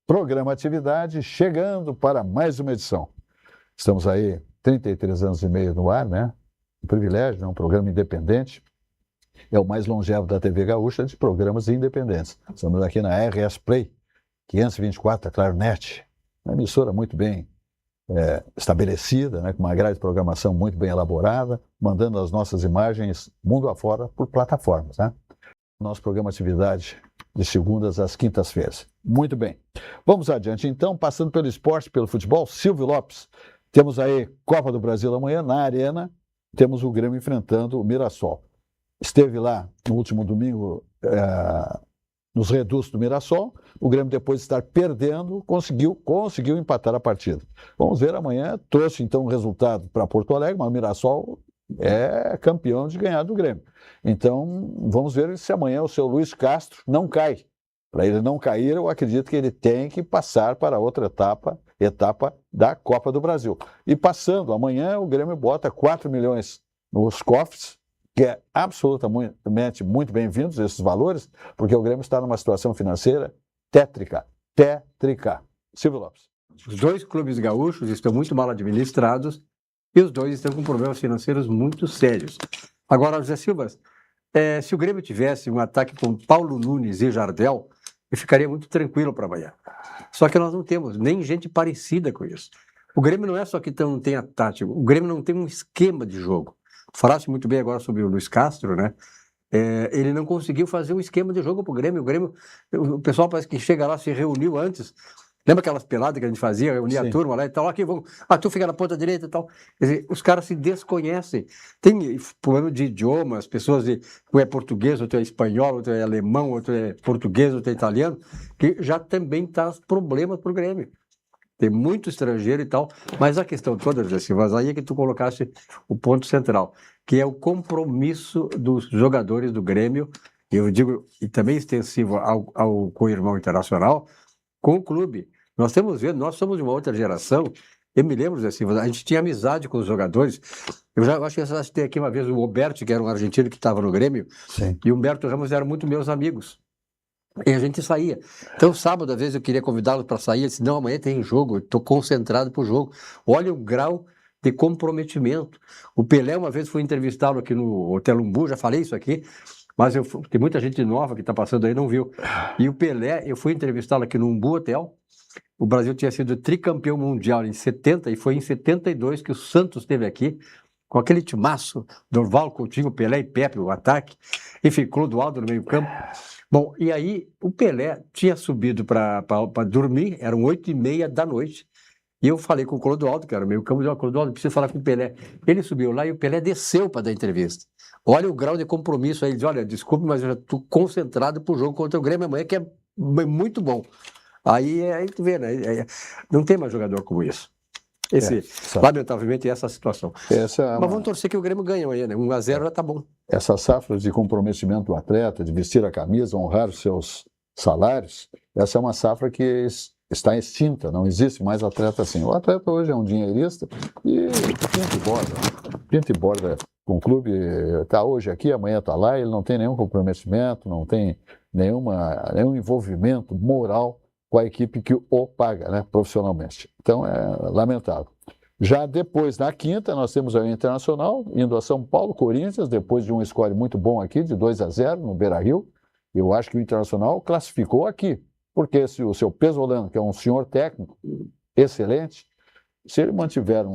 Programa Atividade chegando para mais uma edição. Estamos aí 33 anos e meio no ar, né? Um privilégio, né? Um programa independente. É o mais longevo da TV Gaúcha de programas independentes. Estamos aqui na RS Play 524, a Claronet, uma emissora muito bem estabelecida, né? Com uma grade de programação muito bem elaborada, mandando as nossas imagens mundo afora por plataformas, né? Nosso programa Atividade de segundas às quintas-feiras. Muito bem. Vamos adiante, então, passando pelo esporte, pelo futebol, Silvio Lopes. Temos aí Copa do Brasil amanhã, na Arena, temos o Grêmio enfrentando o Mirassol. Esteve lá no último domingo, nos redutos do Mirassol, o Grêmio, depois de estar perdendo, conseguiu empatar a partida. Vamos ver amanhã, trouxe então um resultado para Porto Alegre, mas o Mirassol é campeão de ganhar do Grêmio. Então, vamos ver se amanhã o seu Luiz Castro não cai. Para ele não cair, eu acredito que ele tem que passar para outra etapa da Copa do Brasil. E passando, amanhã o Grêmio bota 4 milhões nos cofres, que é absolutamente muito bem-vindos esses valores, porque o Grêmio está numa situação financeira tétrica. Silvio Lopes. Os dois clubes gaúchos estão muito mal administrados e os dois estão com problemas financeiros muito sérios. Agora, José Silva, se o Grêmio tivesse um ataque com Paulo Nunes e Jardel, eu ficaria muito tranquilo para amanhã. Só que nós não temos nem gente parecida com isso. O Grêmio não é só que não tem a tática, o Grêmio não tem um esquema de jogo. Falaste muito bem agora sobre o Luiz Castro, né? Ele não conseguiu fazer um esquema de jogo para o Grêmio. O pessoal parece que chega lá, se reuniu antes. Lembra aquelas peladas que a gente fazia, reunia a turma lá e tal, aqui vamos, tu fica na ponta direita e tal. Quer dizer, os caras se desconhecem. Tem problema de idiomas, pessoas um é português, outro é espanhol, outro é alemão, outro é português, outro é italiano, que já também traz problemas para o Grêmio. Tem muito estrangeiro e tal, mas a questão toda, José Silva, aí é que tu colocaste o ponto central, que é o compromisso dos jogadores do Grêmio, eu digo, e também extensivo ao co-irmão internacional, com o clube. Nós somos de uma outra geração. Eu me lembro, Zé Silva, a gente tinha amizade com os jogadores. Eu já acho que eu citei aqui uma vez o Roberto, que era um argentino que estava no Grêmio, Sim. E o Humberto Ramos eram muito meus amigos. E a gente saía. Então, sábado, às vezes, eu queria convidá-los para sair. Eu disse, não, amanhã tem jogo, eu estou concentrado para o jogo. Olha o grau de comprometimento. O Pelé, uma vez, fui entrevistá-lo aqui no Hotel Umbu, já falei isso aqui, mas tem muita gente nova que está passando aí e não viu. E o Pelé, eu fui entrevistá-lo aqui no Umbu Hotel. O Brasil tinha sido tricampeão mundial em 70 e foi em 72 que o Santos esteve aqui, com aquele timaço, Dorval, Coutinho, Pelé e Pepe, o ataque. Enfim, Clodoaldo no meio campo. Bom, e aí o Pelé tinha subido para dormir, eram 8h30 da noite, e eu falei com o Clodoaldo, que era meio campo, e Clodoaldo, preciso falar com o Pelé. Ele subiu lá e o Pelé desceu para dar entrevista. Olha o grau de compromisso aí, ele diz, olha, desculpe, mas eu já estou concentrado para o jogo contra o Grêmio amanhã, que é muito bom. Aí tu vê, né? Não tem mais jogador como isso. Lamentavelmente, essa situação. Mas vamos torcer que o Grêmio ganhe amanhã, né? 1-0 já tá bom. Essa safra de comprometimento do atleta, de vestir a camisa, honrar os seus salários, essa é uma safra que está extinta, não existe mais atleta assim. O atleta hoje é um dinheirista e pinta e borda com o clube, está hoje aqui, amanhã está lá, ele não tem nenhum comprometimento, não tem nenhum envolvimento moral com a equipe que o paga, né, profissionalmente. Então é lamentável. Já depois, na quinta, nós temos o Internacional indo a São Paulo, Corinthians, depois de um score muito bom aqui, de 2-0 no Beira-Rio. Eu acho que o Internacional classificou aqui, porque se o seu Pesolano, que é um senhor técnico excelente, se ele mantiver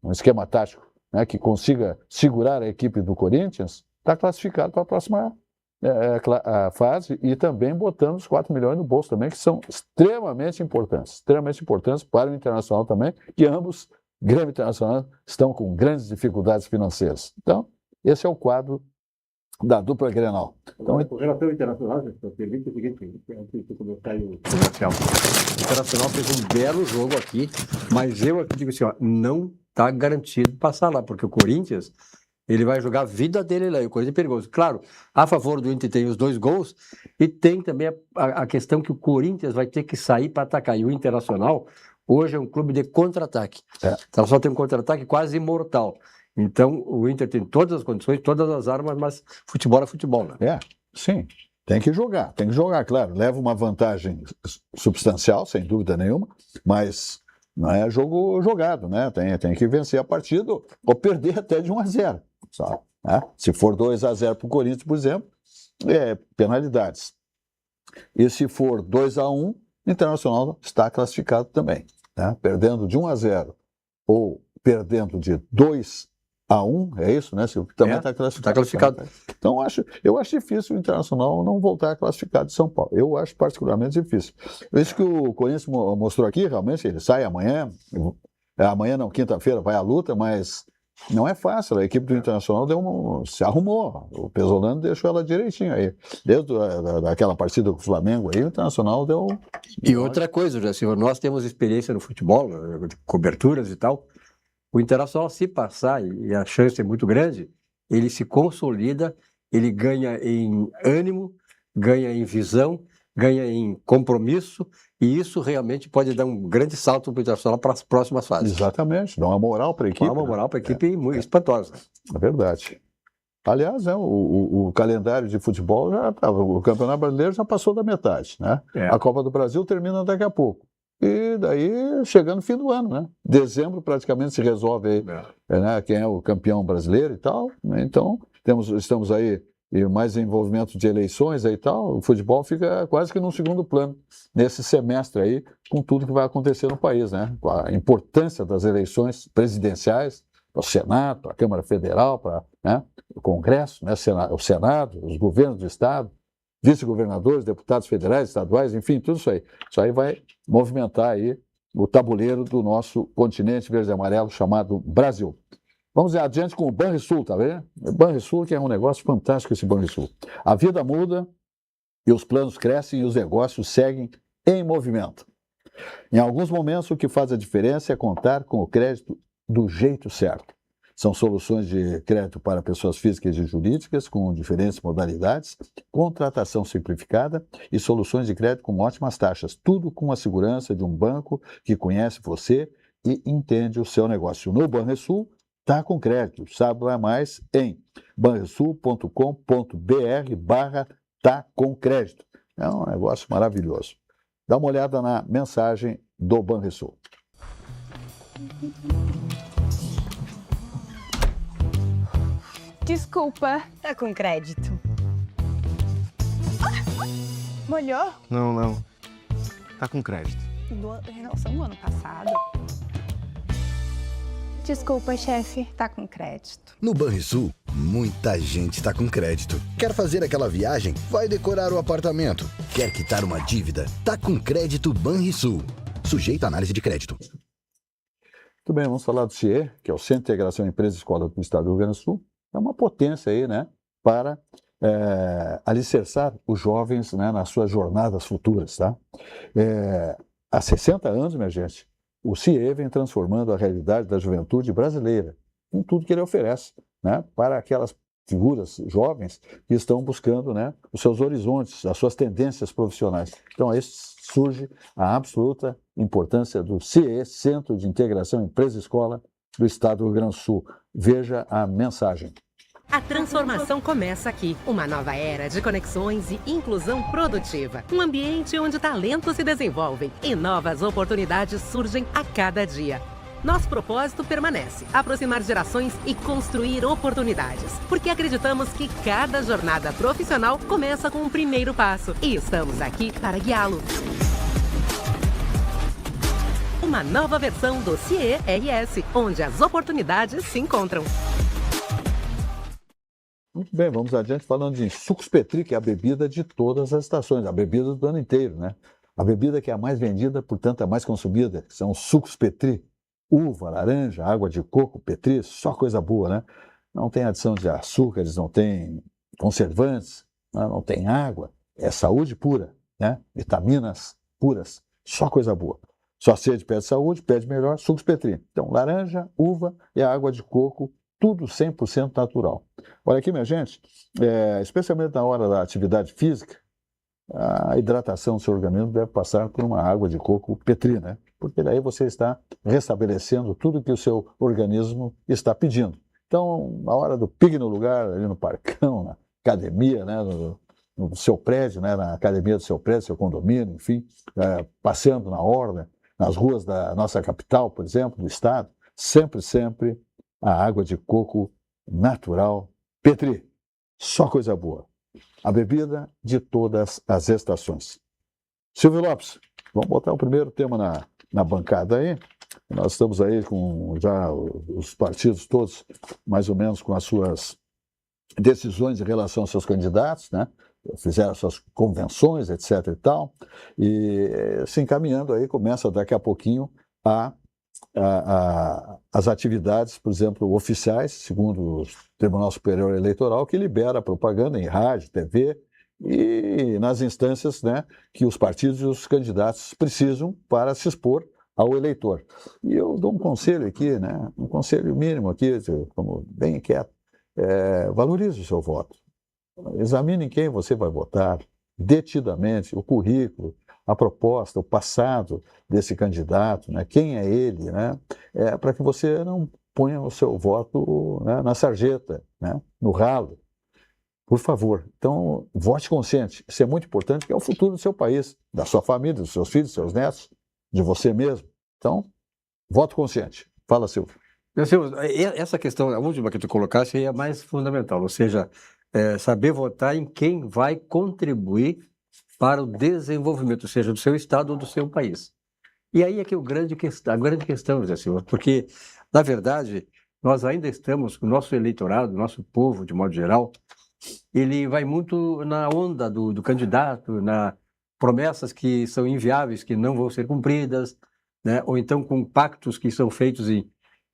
um esquema tático, né, que consiga segurar a equipe do Corinthians, está classificado para a próxima a fase e também botando os 4 milhões no bolso também, que são extremamente importantes para o Internacional também, que ambos, Grêmio e Internacional, estão com grandes dificuldades financeiras. Então, esse é o quadro da dupla Grenal. Então, com relação ao Internacional, permite o seguinte, antes de começar o comercial. O Internacional fez um belo jogo aqui, mas eu aqui digo assim, ó, não está garantido passar lá, porque o Corinthians, ele vai jogar a vida dele lá, e o Corinthians é perigoso. Claro, a favor do Inter tem os 2 gols, e tem também a questão que o Corinthians vai ter que sair para atacar, e o Internacional hoje é um clube de contra-ataque. Então só tem um contra-ataque quase imortal. Então o Inter tem todas as condições, todas as armas, mas futebol é futebol, né? Sim. Tem que jogar, claro. Leva uma vantagem substancial, sem dúvida nenhuma, mas não é jogo jogado, né? Tem que vencer a partida ou perder até de 1-0, sabe? Né? Se for 2-0 para o Corinthians, por exemplo, penalidades. E se for 2-1, o Internacional está classificado também, né? Perdendo de 1-0 ou perdendo de 2-1, é isso, né? Também está classificado. Está classificado. Então, eu acho difícil o Internacional não voltar a classificar de São Paulo. Eu acho particularmente difícil. Isso que o Corinthians mostrou aqui, realmente, ele sai amanhã, não, quinta-feira vai à luta, mas não é fácil. A equipe do Internacional se arrumou. O Pesolano deixou ela direitinho aí. Desde aquela partida com o Flamengo aí, o Internacional deu... E outra coisa, José Silva, nós temos experiência no futebol, de coberturas e tal. O Internacional, se passar, e a chance é muito grande, ele se consolida, ele ganha em ânimo, ganha em visão, ganha em compromisso, e isso realmente pode dar um grande salto para o Internacional para as próximas fases. Exatamente, dá uma moral para a equipe. Dá uma moral para a equipe muito espantosa. É verdade. Aliás, o calendário de futebol o Campeonato Brasileiro já passou da metade, né? A Copa do Brasil termina daqui a pouco. E daí, chegando no fim do ano, né? Dezembro praticamente se resolve aí, né? Quem é o campeão brasileiro e tal. Né? Então, estamos aí mais envolvimento de eleições aí e tal. O futebol fica quase que num segundo plano nesse semestre aí, com tudo que vai acontecer no país, né? Com a importância das eleições presidenciais, para o Senado, para a Câmara Federal, para, né, o Congresso, né, o Senado, os governos do Estado, vice-governadores, deputados federais, estaduais, enfim, tudo isso aí. Isso aí vai movimentar aí o tabuleiro do nosso continente verde e amarelo chamado Brasil. Vamos adiante com o Banrisul, tá vendo? O Banrisul que é um negócio fantástico, esse Banrisul. A vida muda e os planos crescem e os negócios seguem em movimento. Em alguns momentos, o que faz a diferença é contar com o crédito do jeito certo. São soluções de crédito para pessoas físicas e jurídicas com diferentes modalidades, contratação simplificada e soluções de crédito com ótimas taxas. Tudo com a segurança de um banco que conhece você e entende o seu negócio. No Banrisul, tá com crédito. Saiba mais em banrisul.com.br/tá-com-crédito. É um negócio maravilhoso. Dá uma olhada na mensagem do Banrisul. Desculpa. Tá com crédito. Molhou? Não. Tá com crédito. Renovação do ano passado. Desculpa, chefe. Tá com crédito. No Banrisul, muita gente tá com crédito. Quer fazer aquela viagem? Vai decorar o apartamento. Quer quitar uma dívida? Tá com crédito Banrisul. Sujeito à análise de crédito. Muito bem, vamos falar do CIE, que é o Centro de Integração Empresa e Escola do Estado do Rio Grande do Sul. É uma potência aí, né, para alicerçar os jovens, né, nas suas jornadas futuras, tá? Há 60 anos, minha gente, o CIE vem transformando a realidade da juventude brasileira em tudo que ele oferece, né, para aquelas figuras jovens que estão buscando, né, os seus horizontes, as suas tendências profissionais. Então, aí surge a absoluta importância do CIE, Centro de Integração Empresa e Escola do Estado do Rio Grande do Sul. Veja a mensagem. A transformação começa aqui. Uma nova era de conexões e inclusão produtiva. Um ambiente onde talentos se desenvolvem e novas oportunidades surgem a cada dia. Nosso propósito permanece: aproximar gerações e construir oportunidades. Porque acreditamos que cada jornada profissional começa com um primeiro passo. E estamos aqui para guiá-lo. Uma nova versão do CIE-RS, onde as oportunidades se encontram. Muito bem, vamos adiante falando de Sucos Petri, que é a bebida de todas as estações, a bebida do ano inteiro, né? A bebida que é a mais vendida, portanto, a mais consumida, são os Sucos Petri. Uva, laranja, água de coco, Petri, só coisa boa, né? Não tem adição de açúcares, não tem conservantes, não tem água, é saúde pura, né? Vitaminas puras, só coisa boa. Sua sede pede saúde, pede melhor, Sucos Petri. Então, laranja, uva e a água de coco, tudo 100% natural. Olha aqui, minha gente, especialmente na hora da atividade física, a hidratação do seu organismo deve passar por uma água de coco Petri, né? Porque daí você está restabelecendo tudo que o seu organismo está pedindo. Então, na hora do pique no lugar, ali no parcão, na academia, né? no seu prédio, né, na academia do seu prédio, seu condomínio, enfim, passeando na orla, nas ruas da nossa capital, por exemplo, do estado, sempre a água de coco natural Petri. Só coisa boa. A bebida de todas as estações. Silvio Lopes, vamos botar o primeiro tema na bancada aí. Nós estamos aí com já os partidos todos, mais ou menos, com as suas decisões em relação aos seus candidatos, né? Fizeram suas convenções, etc. e tal, e se encaminhando aí, começa daqui a pouquinho as atividades, por exemplo, oficiais, segundo o Tribunal Superior Eleitoral, que libera propaganda em rádio, TV e nas instâncias, né, que os partidos e os candidatos precisam para se expor ao eleitor. E eu dou um conselho aqui, né, um conselho mínimo aqui, como bem quieto, valorize o seu voto. Examine quem você vai votar, detidamente, o currículo, a proposta, o passado desse candidato, né? Quem é ele, né? Para que você não ponha o seu voto, né, na sarjeta, né, no ralo. Por favor. Então, vote consciente. Isso é muito importante, porque é o futuro do seu país, da sua família, dos seus filhos, dos seus netos, de você mesmo. Então, voto consciente. Fala, Silvio. Silvio, essa questão, a última que tu colocaste, é a mais fundamental, ou seja, saber votar em quem vai contribuir para o desenvolvimento, seja do seu estado ou do seu país. E aí é que a grande questão, José Silva, porque, na verdade, nós ainda estamos, o nosso eleitorado, o nosso povo, de modo geral, ele vai muito na onda do candidato, na promessas que são inviáveis, que não vão ser cumpridas, né? Ou então com pactos que são feitos e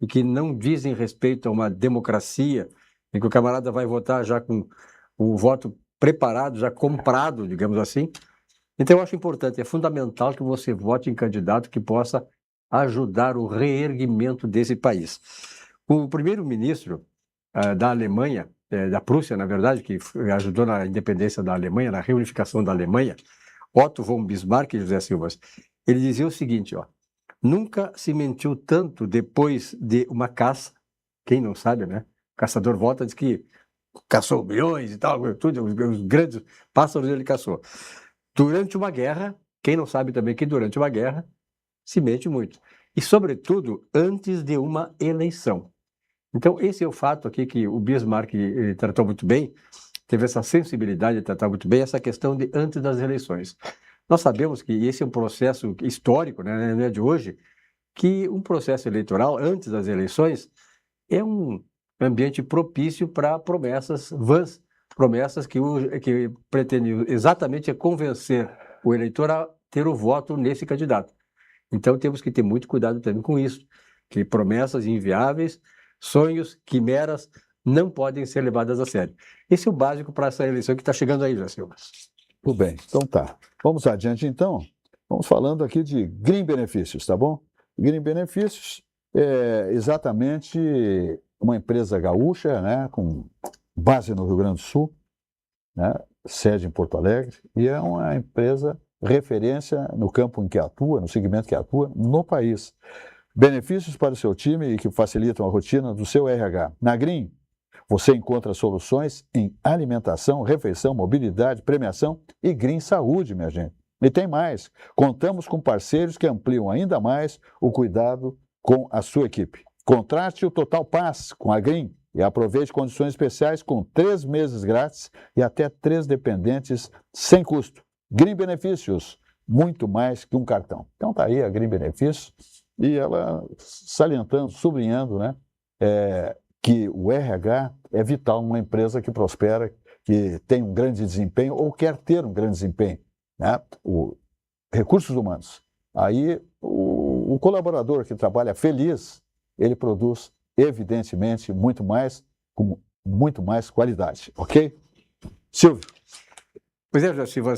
que não dizem respeito a uma democracia, em que o camarada vai votar já com o voto preparado, já comprado, digamos assim. Então, eu acho importante, é fundamental que você vote em candidato que possa ajudar o reerguimento desse país. O primeiro-ministro da Alemanha, da Prússia, na verdade, que ajudou na independência da Alemanha, na reunificação da Alemanha, Otto von Bismarck, José Silva, ele dizia o seguinte, ó: nunca se mentiu tanto depois de uma caça, quem não sabe, né? O caçador volta, diz que caçou milhões e tal, tudo, os grandes pássaros ele caçou. Durante uma guerra, quem não sabe também que durante uma guerra se mente muito. E, sobretudo, antes de uma eleição. Então, esse é o fato aqui que o Bismarck tratou muito bem, teve essa sensibilidade de tratar muito bem essa questão de antes das eleições. Nós sabemos que esse é um processo histórico, né, não é de hoje, que um processo eleitoral antes das eleições é um ambiente propício para promessas vãs, promessas que pretendem exatamente convencer o eleitor a ter o voto nesse candidato. Então temos que ter muito cuidado também com isso, que promessas inviáveis, sonhos, quimeras, não podem ser levadas a sério. Esse é o básico para essa eleição que está chegando aí, José Silva. Tudo bem, então tá. Vamos adiante então. Vamos falando aqui de Green Benefícios, tá bom? Green Benefícios é exatamente uma empresa gaúcha, né, com base no Rio Grande do Sul, né, sede em Porto Alegre, e é uma empresa referência no campo em que atua, no segmento que atua, no país. Benefícios para o seu time e que facilitam a rotina do seu RH. Na Green, você encontra soluções em alimentação, refeição, mobilidade, premiação e Green Saúde, minha gente. E tem mais, contamos com parceiros que ampliam ainda mais o cuidado com a sua equipe. Contrate o Total Pass com a Green e aproveite condições especiais com 3 meses grátis e até 3 dependentes sem custo. Green Benefícios, muito mais que um cartão. Então tá aí a Green Benefícios e ela salientando, sublinhando, né, que o RH é vital numa empresa que prospera, que tem um grande desempenho ou quer ter um grande desempenho, né? Recursos humanos. Aí o colaborador que trabalha feliz, ele produz, evidentemente, muito mais, com muito mais qualidade, ok? Silvio. Pois é, José Silva,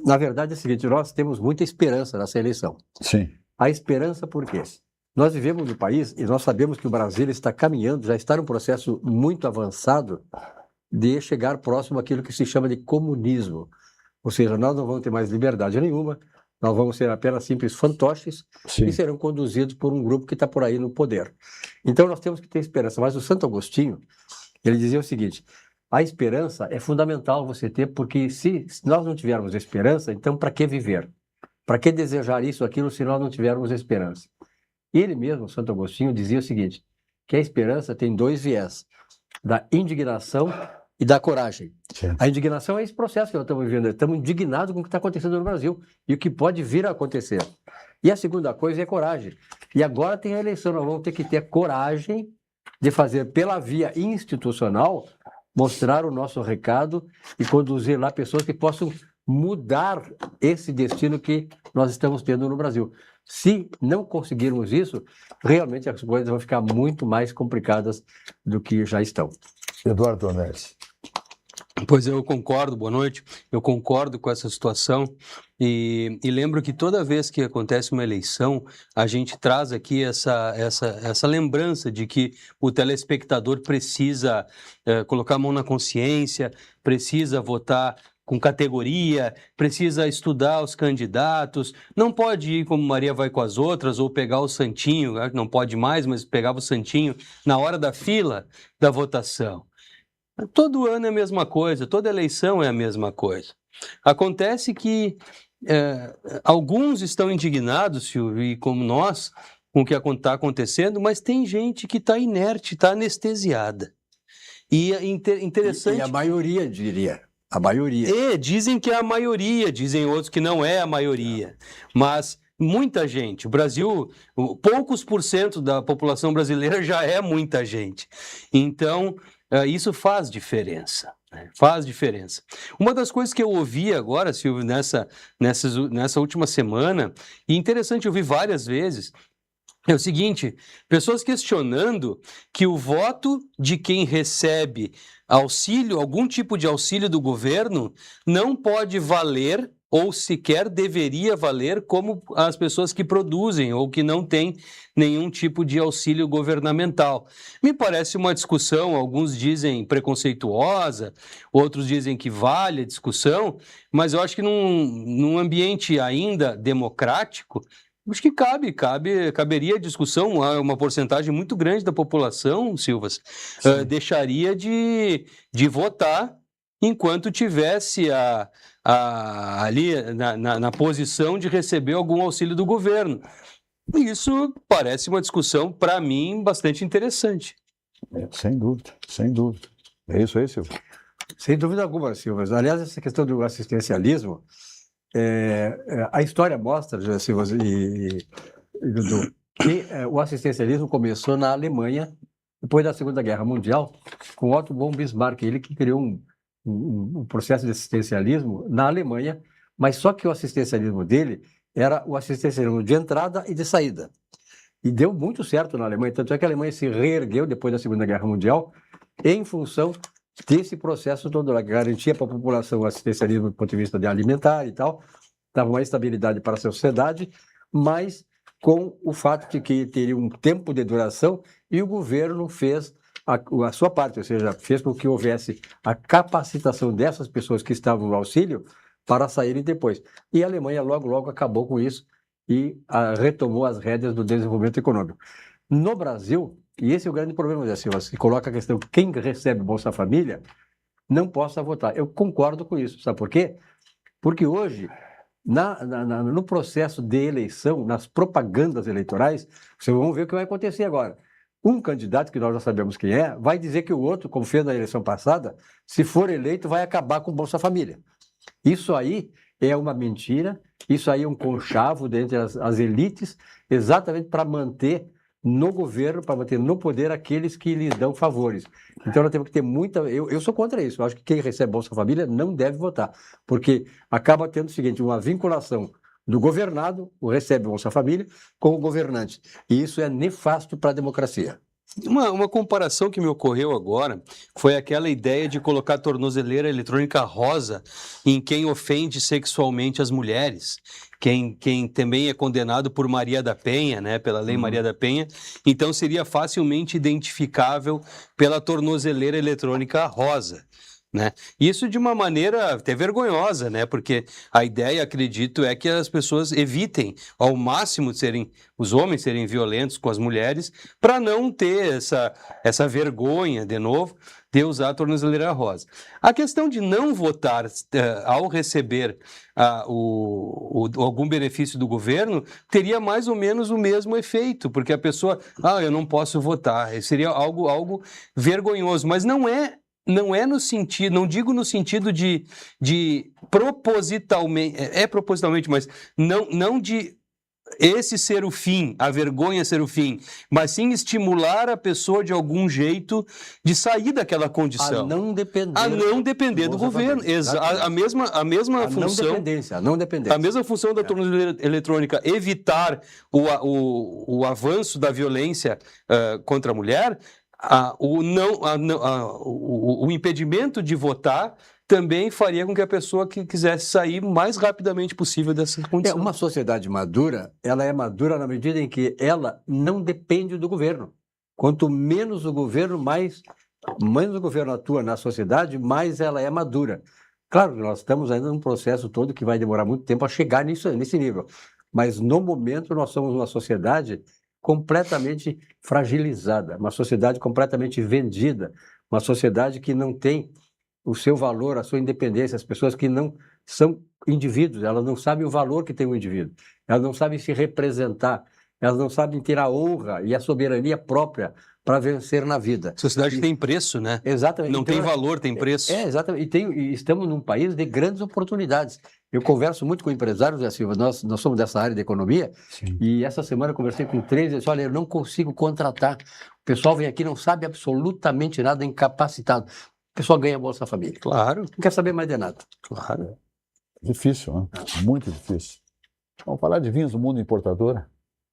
na verdade é o seguinte, nós temos muita esperança nessa eleição. Sim. A esperança por quê? Nós vivemos no país e nós sabemos que o Brasil está caminhando, já está num processo muito avançado de chegar próximo àquilo que se chama de comunismo. Ou seja, nós não vamos ter mais liberdade nenhuma, nós vamos ser apenas simples fantoches. Sim. E serão conduzidos por um grupo que está por aí no poder. Então nós temos que ter esperança. Mas o Santo Agostinho, ele dizia o seguinte: a esperança é fundamental você ter, porque se nós não tivermos esperança, então para que viver? Para que desejar isso, aquilo, se nós não tivermos esperança? Ele mesmo, Santo Agostinho, dizia o seguinte, que a esperança tem 2 viés, da indignação e da coragem. Sim. A indignação é esse processo que nós estamos vivendo, estamos indignados com o que está acontecendo no Brasil e o que pode vir a acontecer. E a segunda coisa é coragem. E agora tem a eleição, nós vamos ter que ter coragem de fazer pela via institucional, mostrar o nosso recado e conduzir lá pessoas que possam mudar esse destino que nós estamos tendo no Brasil. Se não conseguirmos isso, realmente as coisas vão ficar muito mais complicadas do que já estão. Eduardo Ornelas. Pois eu concordo, boa noite, eu concordo com essa situação e lembro que toda vez que acontece uma eleição, a gente traz aqui essa lembrança de que o telespectador precisa colocar a mão na consciência, precisa votar com categoria, precisa estudar os candidatos, não pode ir como Maria vai com as outras ou pegar o santinho, não pode mais, mas pegava o santinho na hora da fila da votação. Todo ano é a mesma coisa, toda eleição é a mesma coisa. Acontece que alguns estão indignados, Silvio, e como nós, com o que está acontecendo, mas tem gente que está inerte, está anestesiada. E é interessante... E a maioria, diria. A maioria. Dizem que é a maioria, dizem outros que não é a maioria. Mas muita gente, o Brasil, poucos % da população brasileira já é muita gente. Então... isso faz diferença, né? Faz diferença. Uma das coisas que eu ouvi agora, Silvio, nessa última semana, e interessante, eu vi várias vezes, é o seguinte, pessoas questionando que o voto de quem recebe auxílio, algum tipo de auxílio do governo, não pode valer ou sequer deveria valer como as pessoas que produzem ou que não têm nenhum tipo de auxílio governamental. Me parece uma discussão, alguns dizem preconceituosa, outros dizem que vale a discussão, mas eu acho que num ambiente ainda democrático, acho que caberia a discussão, uma porcentagem muito grande da população, Silvas, deixaria de votar enquanto tivesse ali na posição de receber algum auxílio do governo. Isso parece uma discussão, para mim, bastante interessante. Sem dúvida, sem dúvida. É isso aí, Silvio? Sem dúvida alguma, Silvas. Aliás, essa questão do assistencialismo, a história mostra, Silvas e Dudu, que o assistencialismo começou na Alemanha, depois da Segunda Guerra Mundial, com Otto von Bismarck, ele que criou um processo de assistencialismo na Alemanha, mas só que o assistencialismo dele era o assistencialismo de entrada e de saída. E deu muito certo na Alemanha, tanto é que a Alemanha se reergueu depois da Segunda Guerra Mundial em função desse processo todo, que garantia para a população o assistencialismo do ponto de vista de alimentar e tal, dava uma estabilidade para a sociedade, mas com o fato de que teria um tempo de duração e o governo fez a sua parte, ou seja, fez com que houvesse a capacitação dessas pessoas que estavam no auxílio para saírem depois. E a Alemanha logo acabou com isso e retomou as rédeas do desenvolvimento econômico. No Brasil, e esse é o grande problema, Zé Silva, se coloca a questão que quem recebe Bolsa Família não possa votar. Eu concordo com isso, sabe por quê? Porque hoje, no processo de eleição, nas propagandas eleitorais, vocês vão ver o que vai acontecer agora. Um candidato, que nós já sabemos quem é, vai dizer que o outro, como fez na eleição passada, se for eleito, vai acabar com o Bolsa Família. Isso aí é uma mentira, isso aí é um conchavo dentre as elites, exatamente para manter no governo, para manter no poder aqueles que lhes dão favores. Então nós temos que ter muita... Eu sou contra isso, eu acho que quem recebe Bolsa Família não deve votar, porque acaba tendo o seguinte, uma vinculação do governado, o recebe Bolsa Família, com o governante. E isso é nefasto para a democracia. Uma comparação que me ocorreu agora foi aquela ideia de colocar tornozeleira eletrônica rosa em quem ofende sexualmente as mulheres, quem também é condenado por Maria da Penha, né, pela Lei Maria da Penha, então seria facilmente identificável pela tornozeleira eletrônica rosa. Né? Isso de uma maneira até vergonhosa, né? Porque a ideia, acredito, é que as pessoas evitem ao máximo os homens serem violentos com as mulheres para não ter essa vergonha de novo de usar a tornozeleira rosa. A questão de não votar ao receber algum benefício do governo teria mais ou menos o mesmo efeito, porque a pessoa, eu não posso votar, seria algo vergonhoso, mas não é no sentido, não digo no sentido de propositalmente, propositalmente, mas não de esse ser o fim, a vergonha ser o fim, mas sim estimular a pessoa de algum jeito de sair daquela condição. A não depender do governo. A mesma função. Não dependência. A mesma função da tornozeleira eletrônica, evitar o avanço da violência contra a mulher, o impedimento de votar também faria com que a pessoa que quisesse sair o mais rapidamente possível dessa condição. Uma sociedade madura, ela é madura na medida em que ela não depende do governo. Quanto menos o governo, mais o governo atua na sociedade, mais ela é madura. Claro que nós estamos ainda num processo todo que vai demorar muito tempo a chegar nesse nível. Mas, no momento, nós somos uma sociedade completamente fragilizada, uma sociedade completamente vendida, uma sociedade que não tem o seu valor, a sua independência, as pessoas que não são indivíduos, elas não sabem o valor que tem o indivíduo, elas não sabem se representar, elas não sabem ter a honra e a soberania própria para vencer na vida. Sociedade tem preço, né? Exatamente. Não tem valor, tem preço. Exatamente. E estamos num país de grandes oportunidades. Eu converso muito com empresários, Zé Silva, nós somos dessa área de economia. Sim. E essa semana eu conversei com 3 e disse, olha, eu não consigo contratar. O pessoal vem aqui, não sabe absolutamente nada, incapacitado. O pessoal ganha Bolsa Família. Claro. Não quer saber mais de nada. Claro. Difícil, né? Muito difícil. Vamos falar de vinhos do mundo importadora.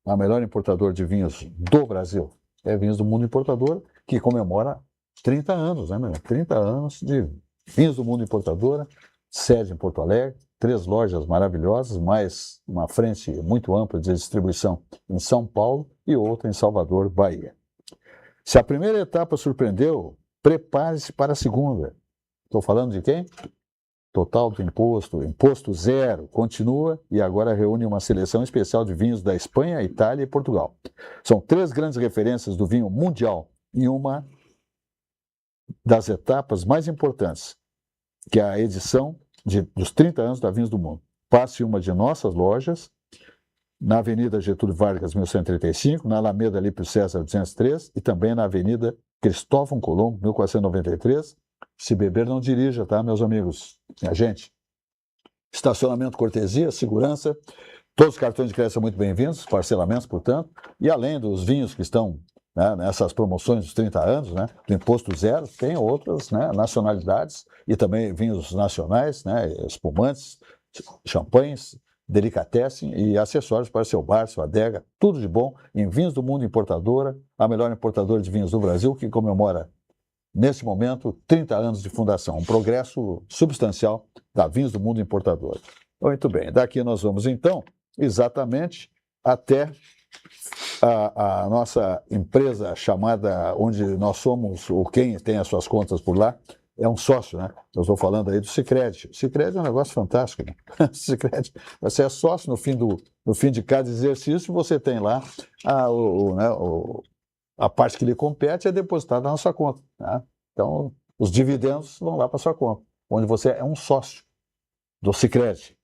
A melhor importadora de vinhos do Brasil é Vinhos do Mundo Importadora, que comemora 30 anos, né, meu? 30 anos de Vinhos do Mundo Importadora, sede em Porto Alegre, 3 lojas maravilhosas, mais uma frente muito ampla de distribuição em São Paulo e outra em Salvador, Bahia. Se a primeira etapa surpreendeu, prepare-se para a segunda. Estou falando de quem? Total do imposto zero, continua e agora reúne uma seleção especial de vinhos da Espanha, Itália e Portugal. São 3 grandes referências do vinho mundial em uma das etapas mais importantes, que é a edição dos 30 anos da Vinhos do Mundo. Passe uma de nossas lojas, na Avenida Getúlio Vargas, 1135, na Alameda Lípio César, 203, e também na Avenida Cristóvão Colombo, 1493. Se beber, não dirija, tá, meus amigos? Minha gente. Estacionamento, cortesia, segurança. Todos os cartões de crédito são muito bem-vindos, parcelamentos, portanto. E além dos vinhos que estão, né, nessas promoções dos 30 anos, né, do imposto zero, tem outras, né, nacionalidades e também vinhos nacionais, né, espumantes, champanhes, delicatessen e acessórios para seu bar, sua adega. Tudo de bom em Vinhos do Mundo Importadora, a melhor importadora de vinhos do Brasil, que comemora nesse momento, 30 anos de fundação, um progresso substancial da Vinhos do Mundo Importadora. Muito bem, daqui nós vamos então exatamente até a nossa empresa chamada, onde nós somos, ou quem tem as suas contas por lá, é um sócio, né? Eu estou falando aí do Sicredi. O Sicredi é um negócio fantástico, né? Sicredi, você é sócio no fim de cada exercício, você tem lá a parte que lhe compete é depositada na sua conta, né? Então, os dividendos vão lá para a sua conta, onde você é um sócio do Sicredi.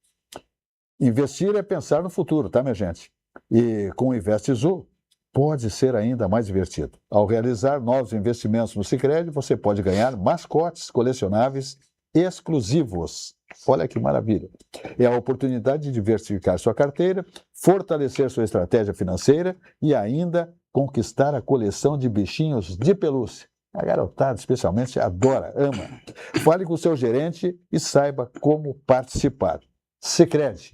Investir é pensar no futuro, tá, minha gente? E com o InvestZoo, pode ser ainda mais divertido. Ao realizar novos investimentos no Sicredi, você pode ganhar mascotes colecionáveis exclusivos. Olha que maravilha. É a oportunidade de diversificar sua carteira, fortalecer sua estratégia financeira e ainda conquistar a coleção de bichinhos de pelúcia. A garotada especialmente adora, ama. Fale com o seu gerente e saiba como participar. Sicredi,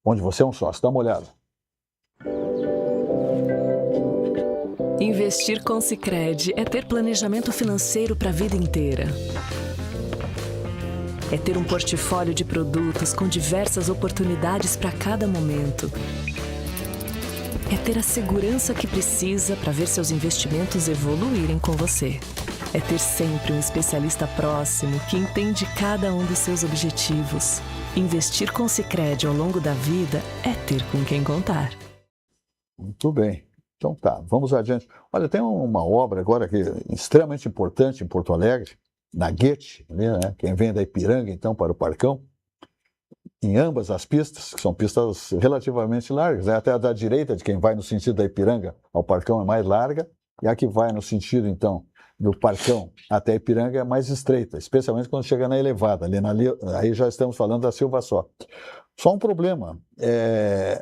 onde você é um sócio. Dá uma olhada. Investir com Sicredi é ter planejamento financeiro para a vida inteira. É ter um portfólio de produtos com diversas oportunidades para cada momento. É ter a segurança que precisa para ver seus investimentos evoluírem com você. É ter sempre um especialista próximo que entende cada um dos seus objetivos. Investir com Sicredi ao longo da vida é ter com quem contar. Muito bem. Então tá, vamos adiante. Olha, tem uma obra agora que é extremamente importante em Porto Alegre, na Guete, ali, né? Quem vem da Ipiranga, então, para o Parcão, em ambas as pistas, que são pistas relativamente largas, né? Até a da direita, de quem vai no sentido da Ipiranga ao Parcão, é mais larga, e a que vai no sentido, então, do Parcão até a Ipiranga é mais estreita, especialmente quando chega na elevada, aí já estamos falando da Silva Só. Só um problema,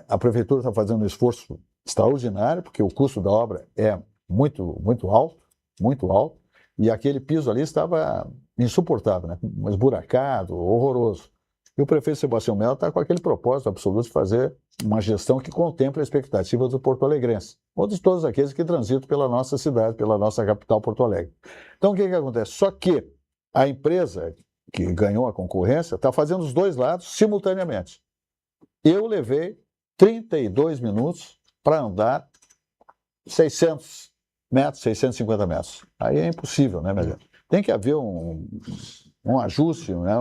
a prefeitura está fazendo um esforço extraordinário, porque o custo da obra é muito alto, e aquele piso ali estava insuportável, né? Esburacado, horroroso. E o prefeito Sebastião Melo está com aquele propósito absoluto de fazer uma gestão que contemple a expectativa do porto-alegrense, ou de todos aqueles que transitam pela nossa cidade, pela nossa capital, Porto Alegre. Então, o que acontece? Só que a empresa que ganhou a concorrência está fazendo os dois lados simultaneamente. Eu levei 32 minutos para andar 600 metros, 650 metros. Aí é impossível, né, meu Deus? Tem que haver um ajuste, né?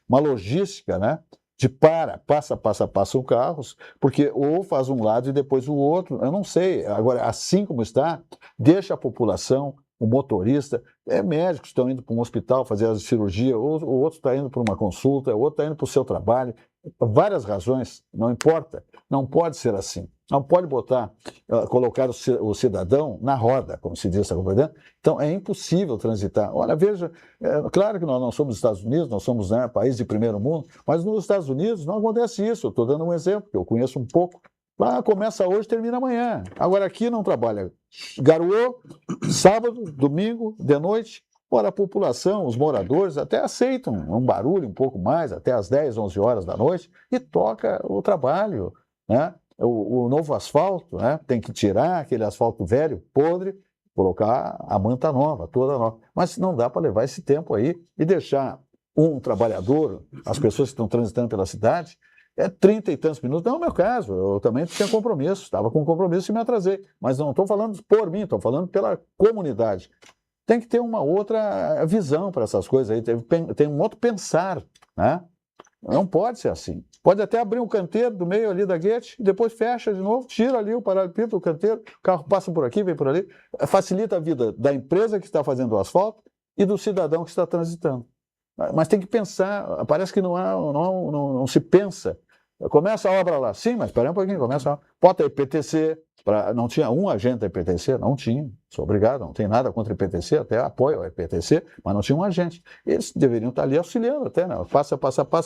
Uma logística, né? De passa os carros, porque ou faz um lado e depois o outro, eu não sei. Agora, assim como está, deixa a população, o motorista, médicos estão indo para um hospital fazer a cirurgia, ou o outro está indo para uma consulta, o outro está indo para o seu trabalho. Várias razões, não importa, não pode ser assim. Não pode colocar o cidadão na roda, como se diz, está compreendendo? Então, é impossível transitar. Olha, veja, claro que nós não somos Estados Unidos, nós somos, né, país de primeiro mundo, mas nos Estados Unidos não acontece isso. Eu estou dando um exemplo, que eu conheço um pouco. Lá começa hoje, termina amanhã. Agora aqui não trabalha. Garoou, sábado, domingo, de noite. Ora, a população, os moradores até aceitam um barulho um pouco mais, até às 10, 11 horas da noite, e toca o trabalho, né? O novo asfalto, né? Tem que tirar aquele asfalto velho, podre, colocar a manta nova, toda nova. Mas não dá para levar esse tempo aí e deixar um trabalhador, as pessoas que estão transitando pela cidade, 30 e tantos minutos. Não é o meu caso, eu também tinha compromisso, estava com compromisso e me atrasei. Mas não estou falando por mim, estou falando pela comunidade. Tem que ter uma outra visão para essas coisas aí, tem um outro pensar, né? Não pode ser assim. Pode até abrir um canteiro do meio ali da Guete, depois fecha de novo, tira ali o paralelepípedo do canteiro, o carro passa por aqui, vem por ali, facilita a vida da empresa que está fazendo o asfalto e do cidadão que está transitando. Mas tem que pensar, parece que não se pensa. Começa a obra lá, sim, mas espera um pouquinho, começa a obra. Bota a IPTC, não tinha um agente da IPTC, não tinha, sou obrigado, não tem nada contra a IPTC, até apoio a IPTC, mas não tinha um agente. Eles deveriam estar ali auxiliando até, né? Passa,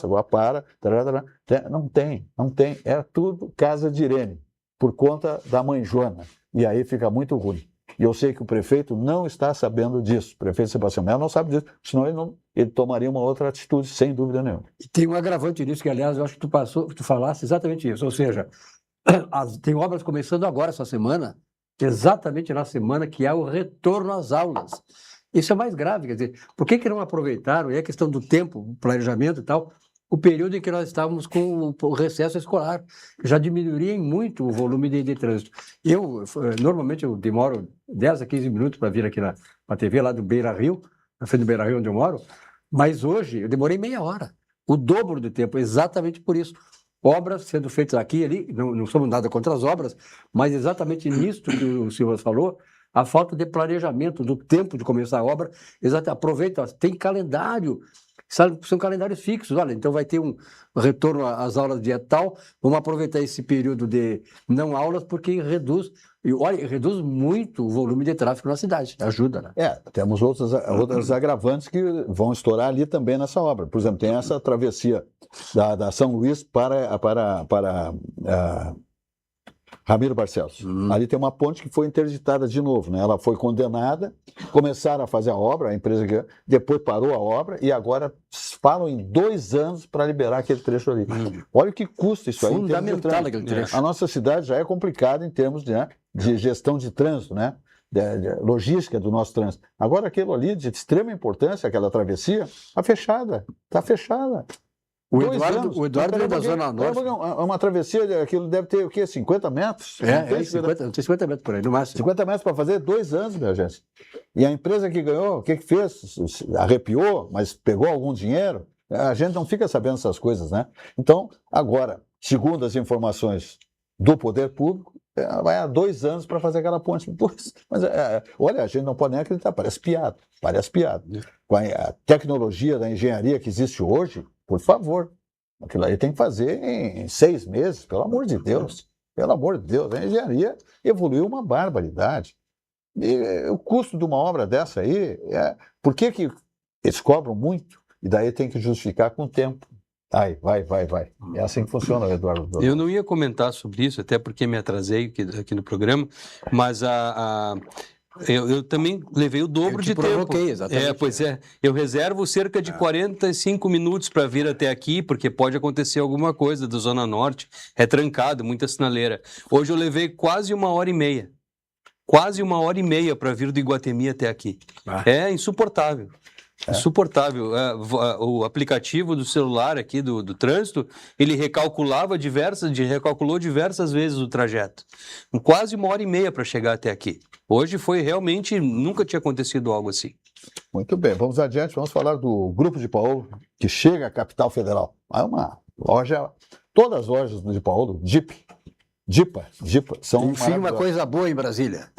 agora para, não tem, é tudo casa de Irene, por conta da mãe Joana, e aí fica muito ruim. E eu sei que o prefeito não está sabendo disso, o prefeito Sebastião Melo não sabe disso, senão ele tomaria uma outra atitude, sem dúvida nenhuma. E tem um agravante nisso, que aliás eu acho que tu falaste exatamente isso, ou seja, tem obras começando agora essa semana, exatamente na semana que há o retorno às aulas. Isso é mais grave, quer dizer, por que não aproveitaram, e é questão do tempo, o planejamento e tal, o período em que nós estávamos com o recesso escolar, já diminuiria muito o volume de trânsito. Normalmente eu demoro 10 a 15 minutos para vir aqui na TV lá do Beira-Rio, na frente do Beira-Rio onde eu moro, mas hoje eu demorei meia hora, o dobro do tempo, exatamente por isso. Obras sendo feitas aqui e ali, não somos nada contra as obras, mas exatamente nisso que o Silvas falou, a falta de planejamento, do tempo de começar a obra, aproveita, tem calendário, são calendários fixos, olha, então vai ter um retorno às aulas dia tal, vamos aproveitar esse período de não aulas, porque reduz muito o volume de tráfego na cidade, ajuda, né? Temos outras agravantes que vão estourar ali também nessa obra. Por exemplo, tem essa travessia da São Luís para Ramiro Barcelos. Ali tem uma ponte que foi interditada de novo, né? Ela foi condenada, começaram a fazer a obra, a empresa que depois parou a obra e agora falam em 2 anos para liberar aquele trecho ali. Olha o que custa isso aí. Fundamental aquele trecho. A nossa cidade já é complicada em termos de gestão de trânsito, né? De logística do nosso trânsito. Agora aquilo ali de extrema importância, aquela travessia, está fechada. O Eduardo é da Zona Norte. É uma travessia, aquilo deve ter o quê? 50 metros? Tem 50 metros por aí, no máximo. 50 metros para fazer 2 anos, minha gente. E a empresa que ganhou, o que fez? Arrepiou, mas pegou algum dinheiro? A gente não fica sabendo essas coisas, né? Então, agora, segundo as informações do poder público, vai há 2 anos para fazer aquela ponte. Mas, olha, a gente não pode nem acreditar, parece piada. Com a tecnologia da engenharia que existe hoje, por favor, aquilo aí tem que fazer em 6 meses, pelo amor de Deus. Pelo amor de Deus, a engenharia evoluiu uma barbaridade. E o custo de uma obra dessa aí, por que eles cobram muito? E daí tem que justificar com o tempo. Vai. É assim que funciona, Eduardo. Eu não ia comentar sobre isso, até porque me atrasei aqui no programa, mas eu também levei o dobro de tempo. Exatamente. Pois é. Eu reservo cerca de 45 minutos para vir até aqui, porque pode acontecer alguma coisa da Zona Norte. É trancado, muita sinaleira. Hoje eu levei quase 1h30. Quase 1h30 para vir do Iguatemi até aqui. É insuportável. Insuportável. O aplicativo do celular aqui do trânsito, ele recalculou diversas vezes o trajeto. Quase 1h30 para chegar até aqui. Hoje foi realmente, nunca tinha acontecido algo assim. Muito bem, vamos adiante, vamos falar do Grupo de Paulo, que chega à capital federal. É uma loja, todas as lojas do de Paulo, Dipa, são Enfim, uma coisa boa em Brasília.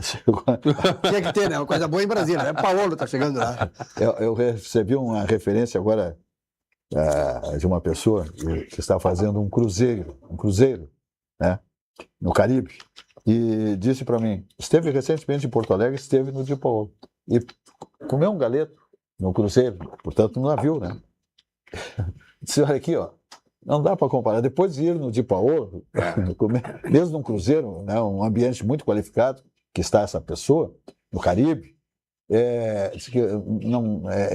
Tinha que ter, né? Uma coisa boa em Brasília. É Paulo está chegando lá. Eu recebi uma referência agora de uma pessoa que está fazendo um cruzeiro, né, no Caribe, e disse para mim, esteve recentemente em Porto Alegre, esteve no de Paulo, e comeu um galeto no cruzeiro, portanto no navio, né? Disse, olha aqui, ó. Não dá para comparar. Depois de ir no de Paulo, mesmo num cruzeiro, né, um ambiente muito qualificado, que está essa pessoa, no Caribe, é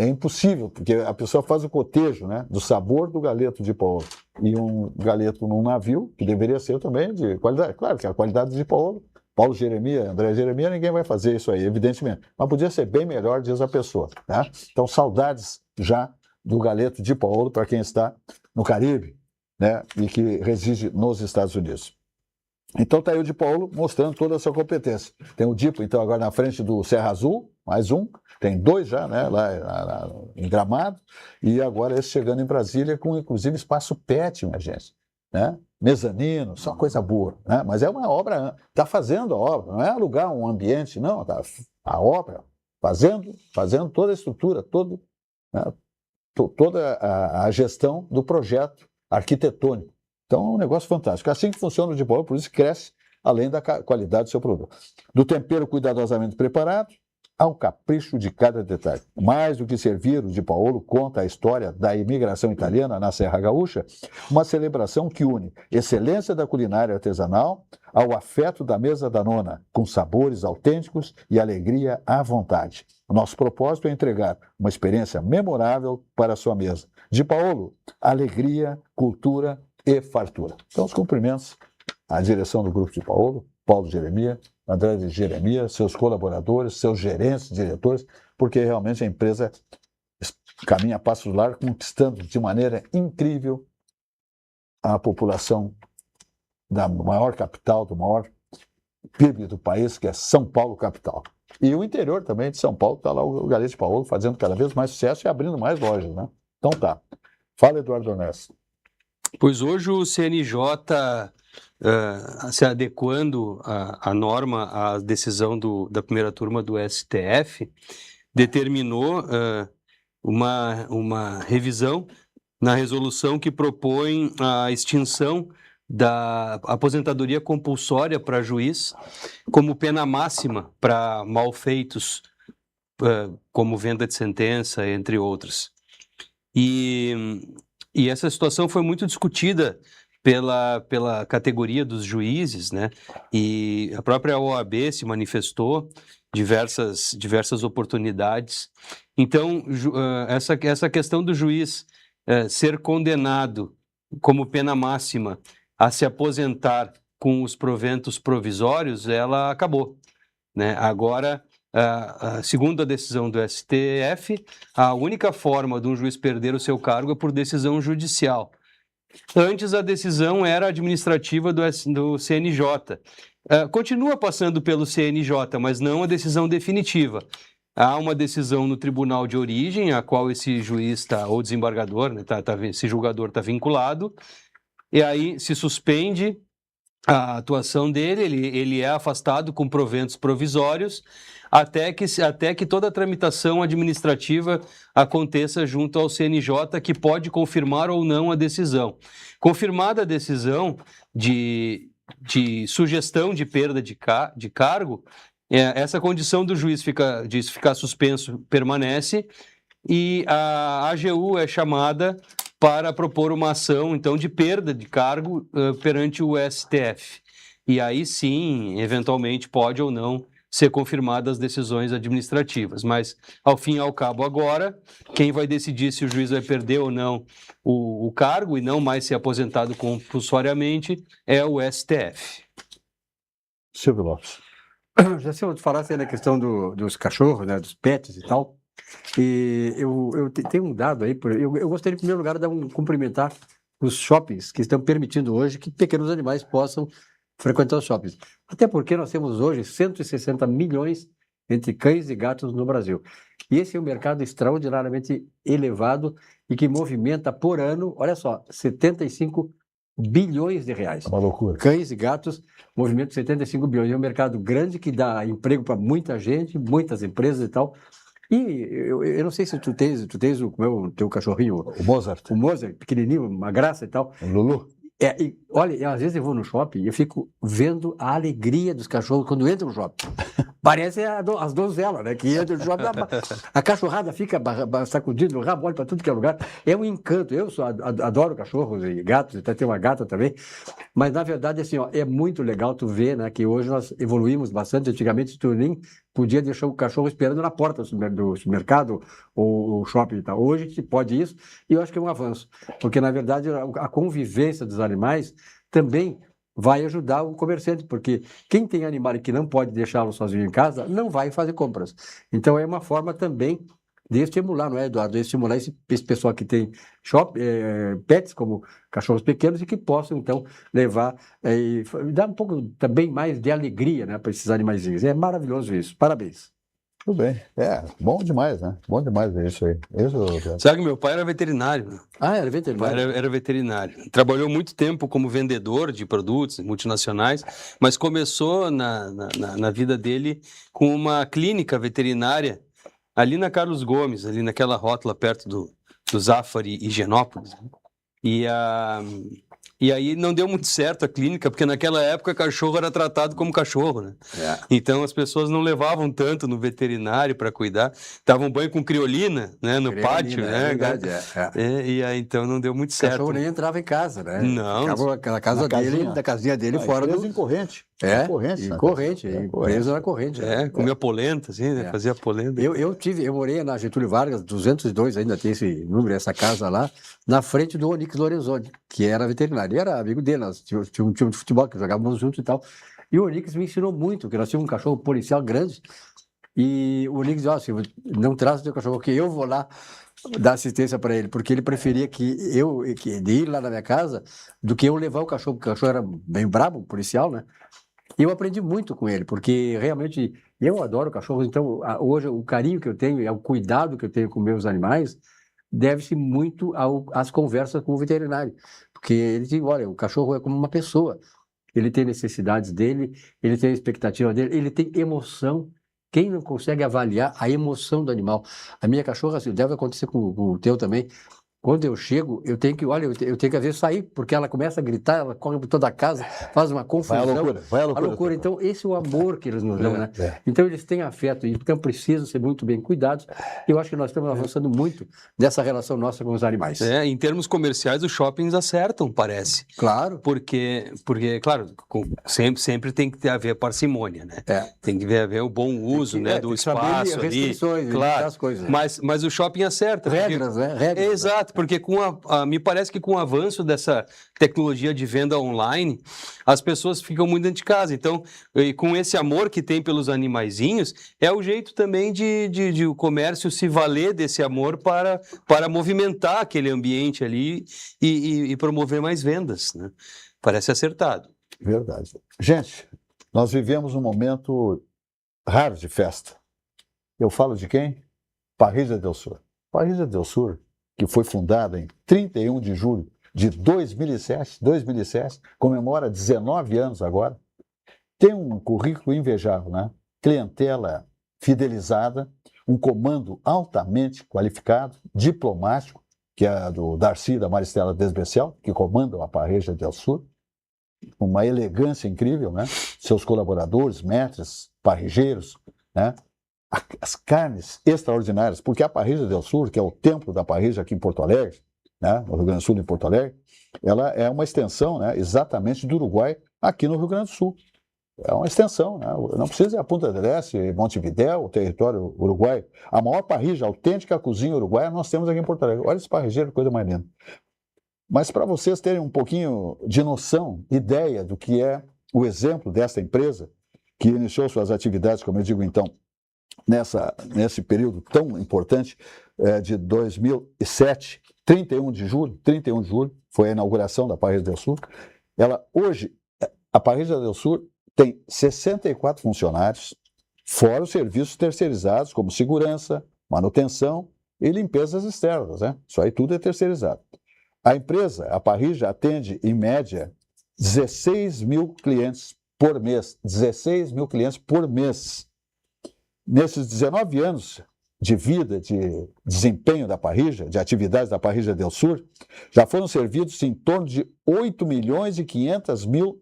impossível, porque a pessoa faz o cotejo, né, do sabor do galeto de Paulo e um galeto num navio, que deveria ser também de qualidade. Claro que a qualidade de Paulo Jeremias, André Jeremias, ninguém vai fazer isso aí, evidentemente. Mas podia ser bem melhor, diz a pessoa. Né? Então, saudades já do galeto de Paulo para quem está no Caribe, né, e que reside nos Estados Unidos. Então está aí o de Paulo mostrando toda a sua competência. Tem o Dipo, então, agora na frente do Serra Azul, mais um, tem 2 já, né, lá em Gramado, e agora esse chegando em Brasília com, inclusive, espaço PET, minha gente, né, mezanino, só coisa boa, né, mas é uma obra, está fazendo a obra, não é alugar um ambiente, não, tá, a obra, fazendo toda a estrutura, né, toda a gestão do projeto arquitetônico. Então, é um negócio fantástico. Assim que funciona o de Paulo, por isso cresce além da qualidade do seu produto. Do tempero cuidadosamente preparado ao capricho de cada detalhe. Mais do que servir, o de Paulo conta a história da imigração italiana na Serra Gaúcha, uma celebração que une excelência da culinária artesanal ao afeto da mesa da nona, com sabores autênticos e alegria à vontade. O nosso propósito é entregar uma experiência memorável para a sua mesa. De Paulo, alegria, cultura e fartura. Então, os cumprimentos à direção do Grupo de Paulo, Paulo Jeremias, André Jeremias, seus colaboradores, seus gerentes, diretores, porque realmente a empresa caminha a passos largos, conquistando de maneira incrível a população da maior capital, do maior PIB do país, que é São Paulo capital. E o interior também de São Paulo, está lá o Galeto de Paulo fazendo cada vez mais sucesso e abrindo mais lojas, né? Então tá. Fala, Eduardo Ernesto. Pois hoje o CNJ, se adequando à norma, à decisão da primeira turma do STF, determinou uma revisão na resolução que propõe a extinção da aposentadoria compulsória para juiz como pena máxima para malfeitos, como venda de sentença, entre outros. E essa situação foi muito discutida pela categoria dos juízes, né? E a própria OAB se manifestou diversas oportunidades. Então, essa questão do juiz ser condenado como pena máxima a se aposentar com os proventos provisórios, ela acabou, né? Agora, segundo a decisão do STF, a única forma de um juiz perder o seu cargo é por decisão judicial. Antes, a decisão era administrativa do CNJ. Continua passando pelo CNJ, mas não a decisão definitiva. Há uma decisão no tribunal de origem, a qual esse juiz ou desembargador, né, esse julgador está vinculado, e aí se suspende a atuação dele, ele é afastado com proventos provisórios até que toda a tramitação administrativa aconteça junto ao CNJ, que pode confirmar ou não a decisão. Confirmada a decisão de sugestão de perda de cargo, essa condição do juiz de ficar suspenso permanece e a AGU é chamada para propor uma ação, então, de perda de cargo perante o STF. E aí sim, eventualmente, pode ou não ser confirmadas as decisões administrativas. Mas, ao fim e ao cabo, agora, quem vai decidir se o juiz vai perder ou não o cargo e não mais ser aposentado compulsoriamente é o STF. Silvio Lopes. Já se eu falasse aí na questão dos cachorros, né, dos pets e tal, e eu tenho um dado aí, eu gostaria, em primeiro lugar, de cumprimentar os shoppings que estão permitindo hoje que pequenos animais possam frequentar os shoppings. Até porque nós temos hoje 160 milhões entre cães e gatos no Brasil. E esse é um mercado extraordinariamente elevado e que movimenta por ano, olha só, 75 bilhões de reais. É uma loucura. Cães e gatos movimentam 75 bilhões. É um mercado grande que dá emprego para muita gente, muitas empresas e tal. E eu não sei se tu tens o teu cachorrinho, O Mozart, o Mozart, pequenininho, uma graça e tal. o Lulu. Olha, às vezes eu vou no shopping e eu fico vendo a alegria dos cachorros quando entram no shopping. Parece as donzelas, né? Que entram no shopping, a cachorrada fica sacudindo o rabo, olha para tudo que é lugar. É um encanto. Eu adoro cachorros e gatos, até tenho uma gata também. Mas, na verdade, assim, ó, é muito legal tu ver, né, que hoje nós evoluímos bastante. Antigamente, tu nem podia deixar o cachorro esperando na porta do supermercado ou shopping e tal. Hoje se pode isso e eu acho que é um avanço. Porque, na verdade, a convivência dos animais também vai ajudar o comerciante, porque quem tem animal e que não pode deixá-lo sozinho em casa, não vai fazer compras. Então, é uma forma também de estimular, não é, Eduardo? De estimular esse pessoal que tem pets, como cachorros pequenos, e que possam, então, levar e dar um pouco também mais de alegria, né, para esses animaizinhos. É maravilhoso isso. Parabéns. Tudo bem. Bom demais, né? Bom demais ver isso aí. Sabe que meu pai era veterinário, né? Ah, era Meu pai veterinário? era veterinário. Trabalhou muito tempo como vendedor de produtos multinacionais, mas começou na vida dele com uma clínica veterinária ali na Carlos Gomes, ali naquela rótula perto do Zafari e Higienópolis. E aí não deu muito certo a clínica, porque naquela época cachorro era tratado como cachorro, né? Então as pessoas não levavam tanto no veterinário para cuidar, davam banho com criolina, né, no pátio, né? É verdade, E aí então não deu muito O certo. cachorro nem entrava em casa, né? Não. Ficava aquela casa dele, da casinha dele, fora preso do... em corrente. Corrente, preso na corrente. Comia polenta, assim, né? Fazia polenta. Eu morei na Getúlio Vargas, 202, ainda tem esse número, essa casa lá, na frente do Onix Lorenzoni, que era veterinário. Eu era amigo dele, nós tínhamos um time de futebol que jogávamos juntos e tal. E o Onix me ensinou muito, porque nós tínhamos um cachorro policial grande, e o Onix disse, ó, Silvio, não traz o teu cachorro, que eu vou lá dar assistência para ele, porque ele preferia de ir lá na minha casa do que eu levar o cachorro, porque o cachorro era bem brabo, policial, né? E eu aprendi muito com ele, porque realmente eu adoro cachorros, então hoje o carinho que eu tenho e o cuidado que eu tenho com meus animais deve-se muito às conversas com o veterinário, porque ele diz, olha, o cachorro é como uma pessoa, ele tem necessidades dele, ele tem a expectativa dele, ele tem emoção. Quem não consegue avaliar a emoção do animal? A minha cachorra, assim, deve acontecer com o teu também. Quando eu chego, eu tenho que às vezes sair, porque ela começa a gritar, ela corre por toda a casa, faz uma confusão. Vai à loucura. Então, esse é o amor que eles nos dão, né? Então, eles têm afeto, então precisam ser muito bem cuidados. Eu acho que nós estamos avançando muito nessa relação nossa com os animais. Em termos comerciais, os shoppings acertam, parece. Claro. Porque claro, sempre tem que haver parcimônia, né? Tem que haver o bom uso, né, do espaço ali. Restrições, claro. as coisas. Mas o shopping acerta. Regras, né? Regras. Exato, porque me parece que com o avanço dessa tecnologia de venda online, as pessoas ficam muito dentro de casa. Então, e com esse amor que tem pelos animaizinhos, é o jeito também de o comércio se valer desse amor para movimentar aquele ambiente ali e promover mais vendas, né? Parece acertado. Verdade. Gente, nós vivemos um momento raro de festa. Eu falo de quem? Parrilla del Sur. Parrilla del Sur, que foi fundada em 31 de julho de 2007, comemora 19 anos agora, tem um currículo invejável, né? Clientela fidelizada, um comando altamente qualificado, diplomático, que é do Darcy e da Maristela Desbecel, que comandam a Parreja del Sur, uma elegância incrível, né? Seus colaboradores, mestres, parrigeiros, né? As carnes extraordinárias, porque a Parreja del Sur, que é o templo da parrija aqui em Porto Alegre, né? No Rio Grande do Sul, em Porto Alegre, ela é uma extensão, né? Exatamente do Uruguai aqui no Rio Grande do Sul. É uma extensão, né? Não precisa ir a Punta del Este, Montevidéu, o território uruguaio. A maior parrija, a autêntica cozinha uruguaia, nós temos aqui em Porto Alegre. Olha esse parrigeiro, coisa mais linda. Mas para vocês terem um pouquinho de noção, ideia do que é o exemplo desta empresa, que iniciou suas atividades, como eu digo então, nesse período tão importante de 2007, 31 de julho, foi a inauguração da Parreja del Sur. Hoje, a Parreja del Sur tem 64 funcionários, fora os serviços terceirizados, como segurança, manutenção e limpezas externas, né? Isso aí tudo é terceirizado. A empresa, a Parrija, atende, em média, 16 mil clientes por mês. 16 mil clientes por mês. Nesses 19 anos de vida, de desempenho da Parrija, de atividades da Parrija del Sur, já foram servidos em torno de 8 milhões e 500 mil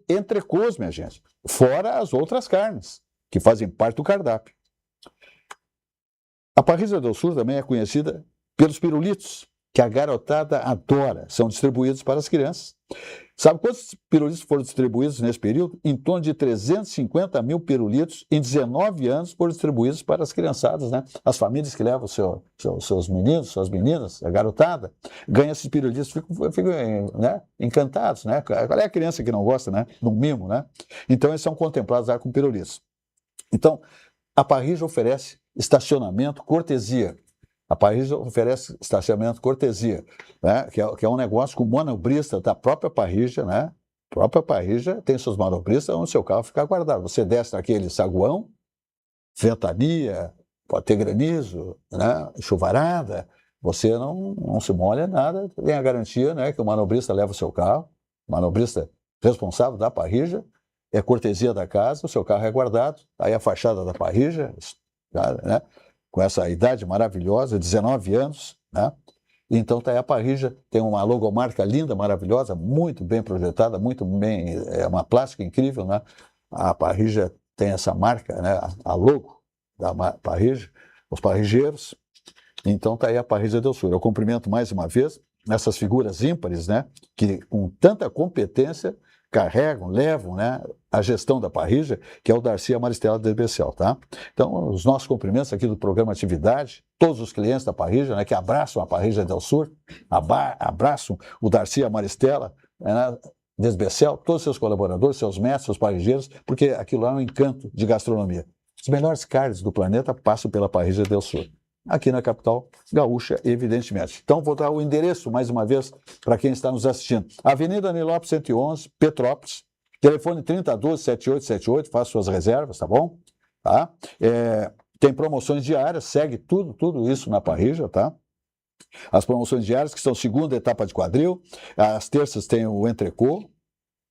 entrecôs, minha gente. Fora as outras carnes, que fazem parte do cardápio. A Parrija del Sur também é conhecida pelos pirulitos, que a garotada adora, são distribuídos para as crianças. Sabe quantos pirulitos foram distribuídos nesse período? Em torno de 350 mil pirulitos em 19 anos foram distribuídos para as criançadas, né? As famílias que levam seus meninos, suas meninas, a garotada, ganham esses pirulitos, ficam né, encantados, né? Qual é a criança que não gosta, né? De um mimo, né? Então eles são contemplados lá com pirulitos. Então, a Parrija oferece estacionamento cortesia. A Parrija oferece estacionamento cortesia, né? que é um negócio com manobrista da própria Parrija, né? A própria Parrija tem seus manobristas onde o seu carro fica guardado. Você desce naquele saguão, ventania, pode ter granizo, né? Chuvarada, você não se molha nada, tem a garantia, né, que o manobrista leva o seu carro, o manobrista responsável da Parrija, é cortesia da casa, o seu carro é guardado, aí a fachada da Parrija, né? Com essa idade maravilhosa, 19 anos, né? Então tá aí a Parrija, tem uma logomarca linda, maravilhosa, muito bem projetada, muito bem, é uma plástica incrível, né? A Parrija tem essa marca, né? A logo da Parrija, os parrigeiros. Então tá aí a Parrija del Sur. Eu cumprimento mais uma vez essas figuras ímpares, né? Que com tanta competência carregam, levam, né, a gestão da Parrija, que é o Darcy e a Maristela Desbecel, tá? Então, os nossos cumprimentos aqui do programa Atividade, todos os clientes da Parrija, né, que abraçam a Parrija del Sur, abraçam o Darcy e a Maristela, né, Desbecel, todos os seus colaboradores, seus mestres, seus parrigeiros, porque aquilo lá é um encanto de gastronomia. As melhores carnes do planeta passam pela Parrija del Sur. Aqui na capital gaúcha, evidentemente. Então, vou dar o endereço, mais uma vez, para quem está nos assistindo. Avenida Nilópolis 111, Petrópolis, telefone 3012-7878, faça suas reservas, tá bom? Tá? Tem promoções diárias, segue tudo isso na Parrija, tá? As promoções diárias, que são segunda etapa de quadril, às terças tem o entrecô,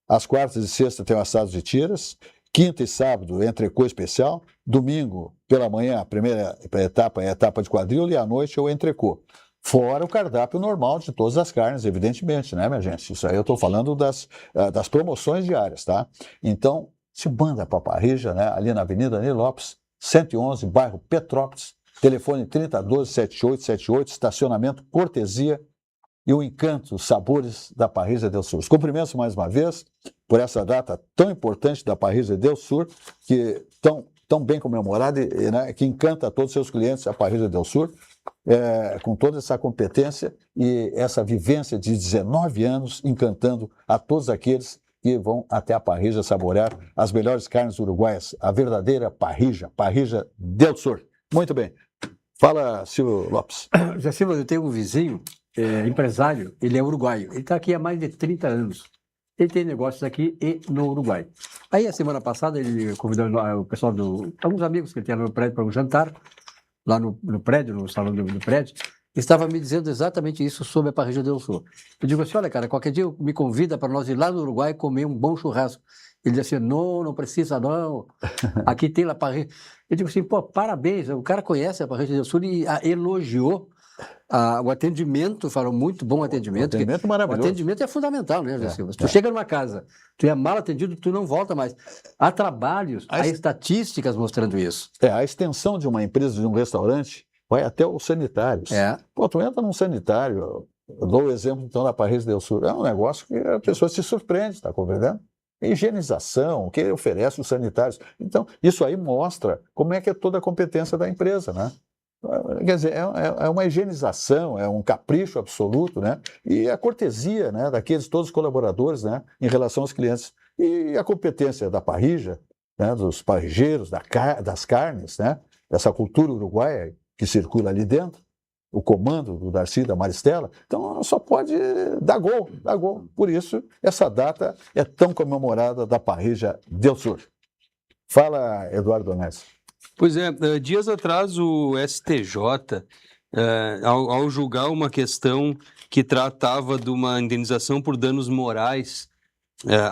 às quartas e sextas tem o assado de tiras, quinta e sábado, entrecô especial. Domingo, pela manhã, a primeira etapa é a etapa de quadril e à noite é o entrecô. Fora o cardápio normal de todas as carnes, evidentemente, né, minha gente? Isso aí eu estou falando das promoções diárias, tá? Então, se manda para a Parrija, né, ali na Avenida Nilópolis, 111, bairro Petrópolis, telefone 3012-7878, estacionamento cortesia, e o encanto, os sabores da Parrija del Sur. Os cumprimentos mais uma vez por essa data tão importante da Parrija del Sur, que tão bem comemorada e, né, que encanta a todos os seus clientes, a Parrija del Sur, com toda essa competência e essa vivência de 19 anos, encantando a todos aqueles que vão até a Parrija saborear as melhores carnes uruguaias, a verdadeira Parrija del Sur. Muito bem. Fala, Silvio Lopes. Zé Silva, eu tenho um vizinho, empresário, ele é uruguaio, ele está aqui há mais de 30 anos. Ele tem negócios aqui e no Uruguai. Aí, a semana passada, ele convidou o pessoal alguns amigos que ele tinha no prédio para um jantar, lá no prédio, no salão do prédio, estava me dizendo exatamente isso sobre a parrilla del Sul. Eu digo assim, olha, cara, qualquer dia me convida para nós ir lá no Uruguai comer um bom churrasco. Ele diz assim, não precisa não, aqui tem a parrilla. Eu digo assim, pô, parabéns, o cara conhece a parrilla del Sul e elogiou o atendimento, falou muito bom atendimento. O atendimento O maravilhoso. atendimento é fundamental, né, José Silva? Se tu chega numa casa, tu é mal atendido, tu não volta mais. Há trabalhos, há estatísticas mostrando isso. A extensão de uma empresa, de um restaurante, vai até os sanitários. Pô, tu entra num sanitário, eu dou o exemplo então da Parrilla del Sul, é um negócio que a pessoa se surpreende, está compreendendo? Higienização, o que oferece os sanitários. Então, isso aí mostra como é que é toda a competência da empresa, né? Quer dizer, é uma higienização, é um capricho absoluto, né? E a cortesia, né, daqueles todos os colaboradores, né, em relação aos clientes. E a competência da parrilla, né, dos parrilleiros, das carnes, né, dessa cultura uruguaia que circula ali dentro, o comando do Darcy, da Maristela, então só pode dar gol, dar gol. Por isso, essa data é tão comemorada da Parrilla del Sul. Fala, Eduardo Donés. Pois é, dias atrás o STJ, ao julgar uma questão que tratava de uma indenização por danos morais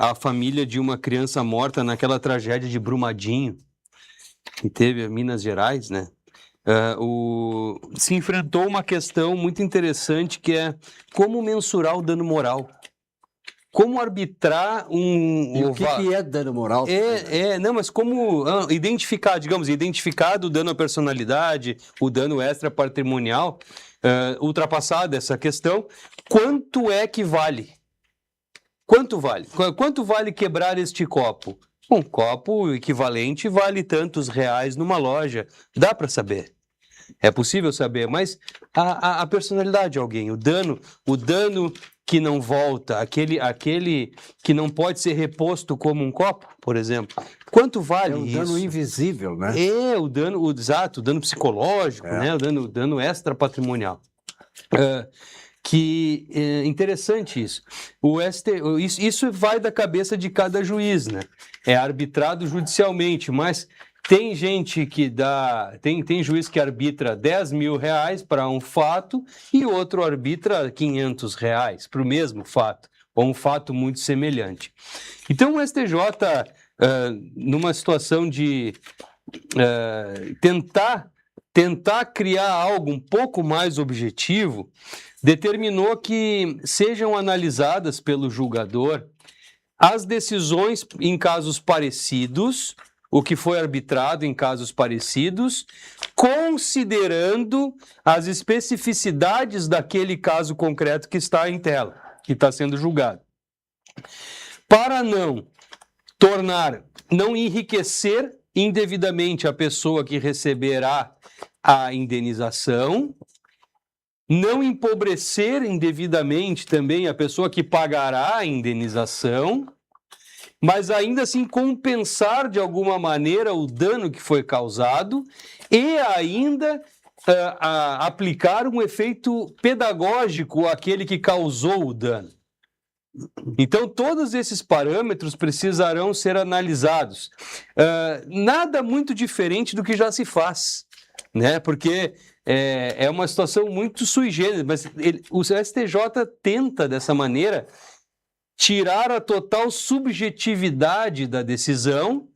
à família de uma criança morta naquela tragédia de Brumadinho, que teve em Minas Gerais, né? Se enfrentou uma questão muito interessante que é como mensurar o dano moral. Como arbitrar E o que é dano moral? Não, mas como identificar, digamos, identificado o dano à personalidade, o dano extrapatrimonial, ultrapassada essa questão, quanto é que vale? Quanto vale? Quanto vale quebrar este copo? Um copo equivalente vale tantos reais numa loja. Dá para saber. É possível saber, mas a personalidade de alguém, o dano que não volta, aquele que não pode ser reposto como um copo, por exemplo. Quanto vale isso? É um dano invisível, né? O dano psicológico, né? O dano extrapatrimonial. Interessante isso. Isso vai da cabeça de cada juiz, né? É arbitrado judicialmente, mas tem gente que tem juiz que arbitra 10 mil reais para um fato e outro arbitra 500 reais para o mesmo fato, ou um fato muito semelhante. Então o STJ, numa situação de tentar criar algo um pouco mais objetivo, determinou que sejam analisadas pelo julgador as decisões em casos parecidos, o que foi arbitrado em casos parecidos, considerando as especificidades daquele caso concreto que está em tela, que está sendo julgado. Para não enriquecer indevidamente a pessoa que receberá a indenização, não empobrecer indevidamente também a pessoa que pagará a indenização, mas ainda assim compensar de alguma maneira o dano que foi causado e ainda aplicar um efeito pedagógico àquele que causou o dano. Então, todos esses parâmetros precisarão ser analisados. Nada muito diferente do que já se faz, né? Porque é uma situação muito sui generis, mas o STJ tenta, dessa maneira, tirar a total subjetividade da decisão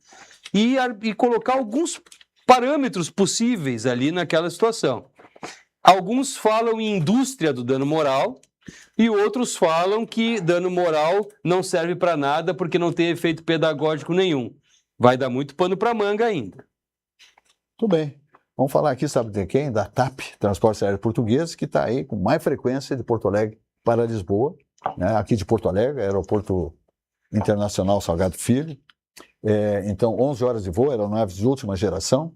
e colocar alguns parâmetros possíveis ali naquela situação. Alguns falam em indústria do dano moral e outros falam que dano moral não serve para nada porque não tem efeito pedagógico nenhum. Vai dar muito pano para manga ainda. Tudo bem. Vamos falar aqui, sabe de quem? Da TAP, Transportes Aéreos Portugueses, que está aí com mais frequência de Porto Alegre para Lisboa, né? Aqui de Porto Alegre, Aeroporto Internacional Salgado Filho. Então, 11 horas de voo, aeronaves de última geração.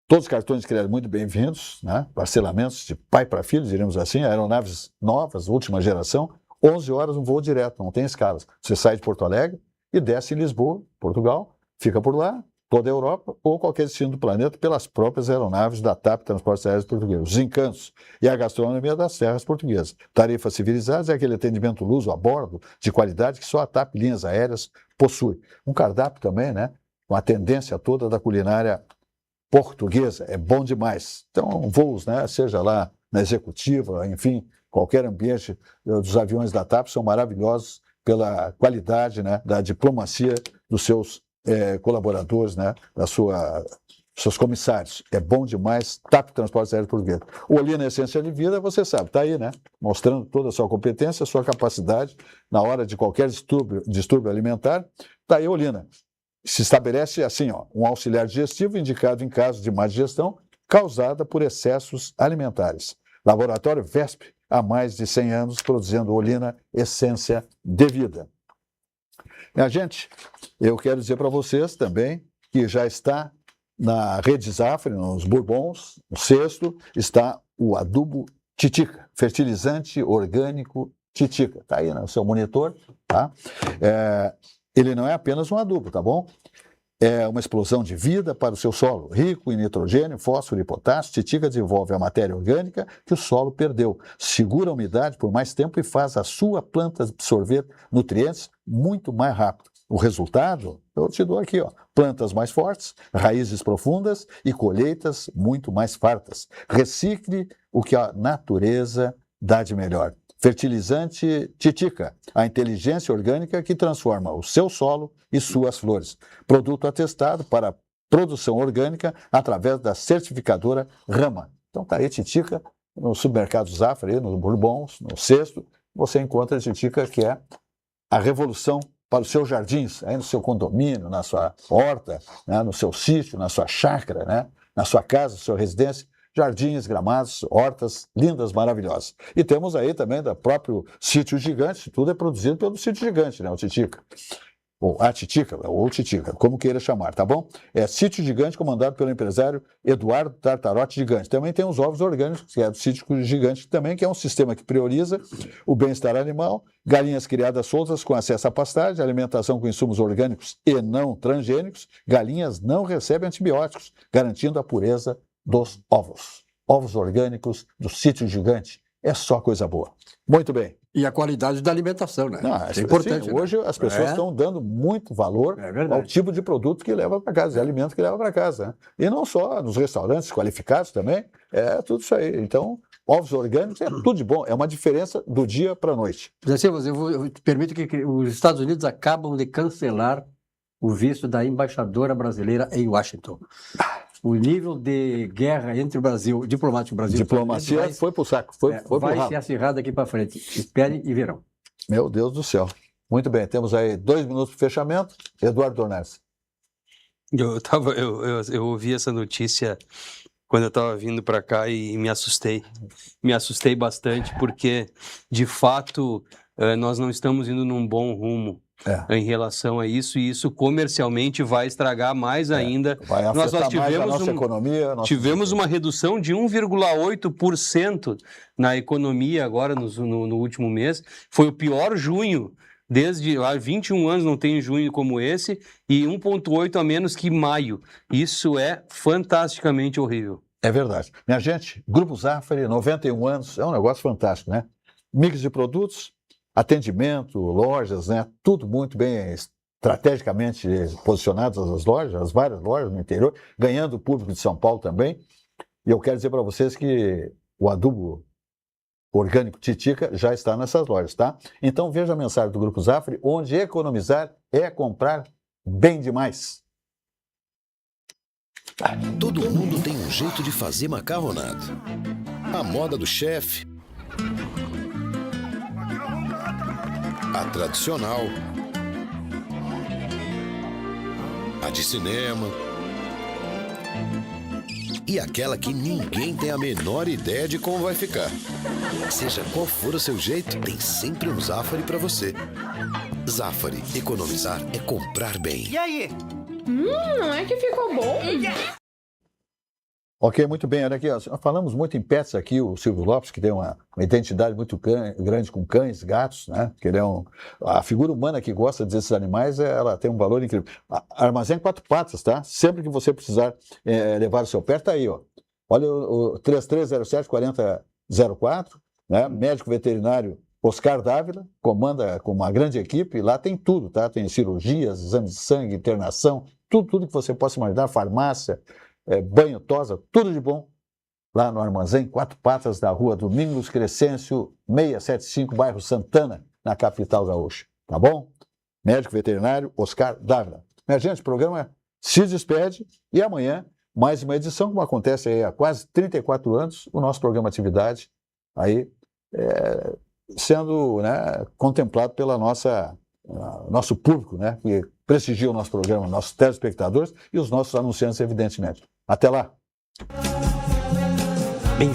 Todos os cartões de crédito muito bem-vindos, né? Parcelamentos de pai para filho, diríamos assim, aeronaves novas, última geração. 11 horas um voo direto, não tem escalas. Você sai de Porto Alegre e desce em Lisboa, Portugal, fica por lá, toda a Europa ou qualquer destino do planeta pelas próprias aeronaves da TAP, Transportes Aéreos Portugueses. Os encantos e a gastronomia das terras portuguesas. Tarifas civilizadas é aquele atendimento luso a bordo de qualidade que só a TAP Linhas Aéreas possui. Um cardápio também, né? Com a tendência toda da culinária portuguesa, é bom demais. Então, voos, né, seja lá na executiva, enfim, qualquer ambiente dos aviões da TAP são maravilhosos pela qualidade, né, da diplomacia dos seus colaboradores, né, seus comissários. É bom demais, TAP Transportes Aéreos Portugueses. O Olina Essência de Vida, você sabe, está aí, né, mostrando toda a sua competência, a sua capacidade na hora de qualquer distúrbio alimentar. Está aí, Olina. Se estabelece assim, ó, um auxiliar digestivo indicado em caso de má digestão causada por excessos alimentares. Laboratório VESP, há mais de 100 anos, produzindo Olina Essência de Vida. Minha gente, eu quero dizer para vocês também que já está na rede Zafre, nos Bourbons, no cesto, está o adubo Titica, fertilizante orgânico Titica. Está aí no seu monitor, tá? Ele não é apenas um adubo, tá bom? É uma explosão de vida para o seu solo, rico em nitrogênio, fósforo e potássio. Titica desenvolve a matéria orgânica que o solo perdeu, segura a umidade por mais tempo e faz a sua planta absorver nutrientes muito mais rápido. O resultado, eu te dou aqui, ó, plantas mais fortes, raízes profundas e colheitas muito mais fartas. Recicle o que a natureza dá de melhor. Fertilizante Titica, a inteligência orgânica que transforma o seu solo e suas flores. Produto atestado para produção orgânica através da certificadora Rama. Então tá aí Titica, no supermercado Zafra, nos Bourbons, no cesto, você encontra a Titica, que é a revolução para os seus jardins, aí no seu condomínio, na sua horta, né, no seu sítio, na sua chácara, né, na sua casa, na sua residência. Jardins, gramados, hortas lindas, maravilhosas. E temos aí também do próprio Sítio Gigante, tudo é produzido pelo Sítio Gigante, né, o Titica. Ou a Titica, ou Titica, como queira chamar, tá bom? É Sítio Gigante, comandado pelo empresário Eduardo Tartarotti Gigante. Também tem os ovos orgânicos, que é do Sítio Gigante também, que é um sistema que prioriza o bem-estar animal, galinhas criadas soltas com acesso à pastagem, alimentação com insumos orgânicos e não transgênicos, galinhas não recebem antibióticos, garantindo a pureza dos ovos. Ovos orgânicos do Sítio Gigante. É só coisa boa. Muito bem. E a qualidade da alimentação, né? Não, é importante. Sim, hoje as pessoas estão dando muito valor ao tipo de produto que leva para casa, de alimento que leva para casa. Né? E não só nos restaurantes qualificados também, é tudo isso aí. Então, ovos orgânicos é tudo de bom, é uma diferença do dia para a noite. José Silva, eu te permito que os Estados Unidos acabam de cancelar o visto da embaixadora brasileira em Washington. O nível de guerra entre o Brasil, diplomático Brasil... Diplomacia foi pro saco, foi pro rabo. Vai ser acirrado daqui para frente. Espere e verão. Meu Deus do céu. Muito bem, temos aí 2 minutos para fechamento. Eduardo Dornelles. Eu ouvi essa notícia quando eu estava vindo para cá e me assustei. Me assustei bastante porque, de fato, nós não estamos indo num bom rumo. Em relação a isso, e isso comercialmente vai estragar mais ainda. Vai afetar mais a nossa economia. Tivemos uma redução de 1,8% na economia agora no último mês. Foi o pior junho, desde há 21 anos não tem junho como esse, e 1,8% a menos que maio. Isso é fantasticamente horrível. É verdade. Minha gente, Grupo Zafra, 91 anos, é um negócio fantástico, né? Mix de produtos, atendimento, lojas, né? Tudo muito bem estrategicamente posicionadas as lojas, as várias lojas no interior, ganhando o público de São Paulo também. E eu quero dizer para vocês que o adubo orgânico Titica já está nessas lojas, tá? Então veja a mensagem do Grupo Zafra, onde economizar é comprar bem demais. Todo mundo tem um jeito de fazer macarronada. A moda do chefe, a tradicional, a de cinema e aquela que ninguém tem a menor ideia de como vai ficar. Seja qual for o seu jeito, tem sempre um Zafari para você. Zafari, economizar é comprar bem. E aí? Não é que ficou bom? Ok, muito bem. Olha aqui, ó, falamos muito em pets aqui, o Silvio Lopes, que tem uma identidade muito grande com cães, gatos, né? Que ele é a figura humana que gosta desses animais, ela tem um valor incrível. Armazém 4 patas, tá? Sempre que você precisar levar o seu pet, tá aí, ó. Olha o 3307-4004, né? Médico veterinário Oscar Dávila, comanda com uma grande equipe, lá tem tudo, tá? Tem cirurgias, exames de sangue, internação, tudo que você possa imaginar, farmácia, banho, tosa, tudo de bom, lá no Armazém Quatro Patas, da rua Domingos Crescêncio, 675, bairro Santana, na capital gaúcha. Tá bom? Médico veterinário Oscar Dávila. Minha gente, o programa se despede e amanhã mais uma edição, como acontece aí há quase 34 anos, o nosso programa Atividade aí sendo, né, contemplado pela nosso público, né, que prestigia o nosso programa, nossos telespectadores e os nossos anunciantes, evidentemente. Até lá! Bem,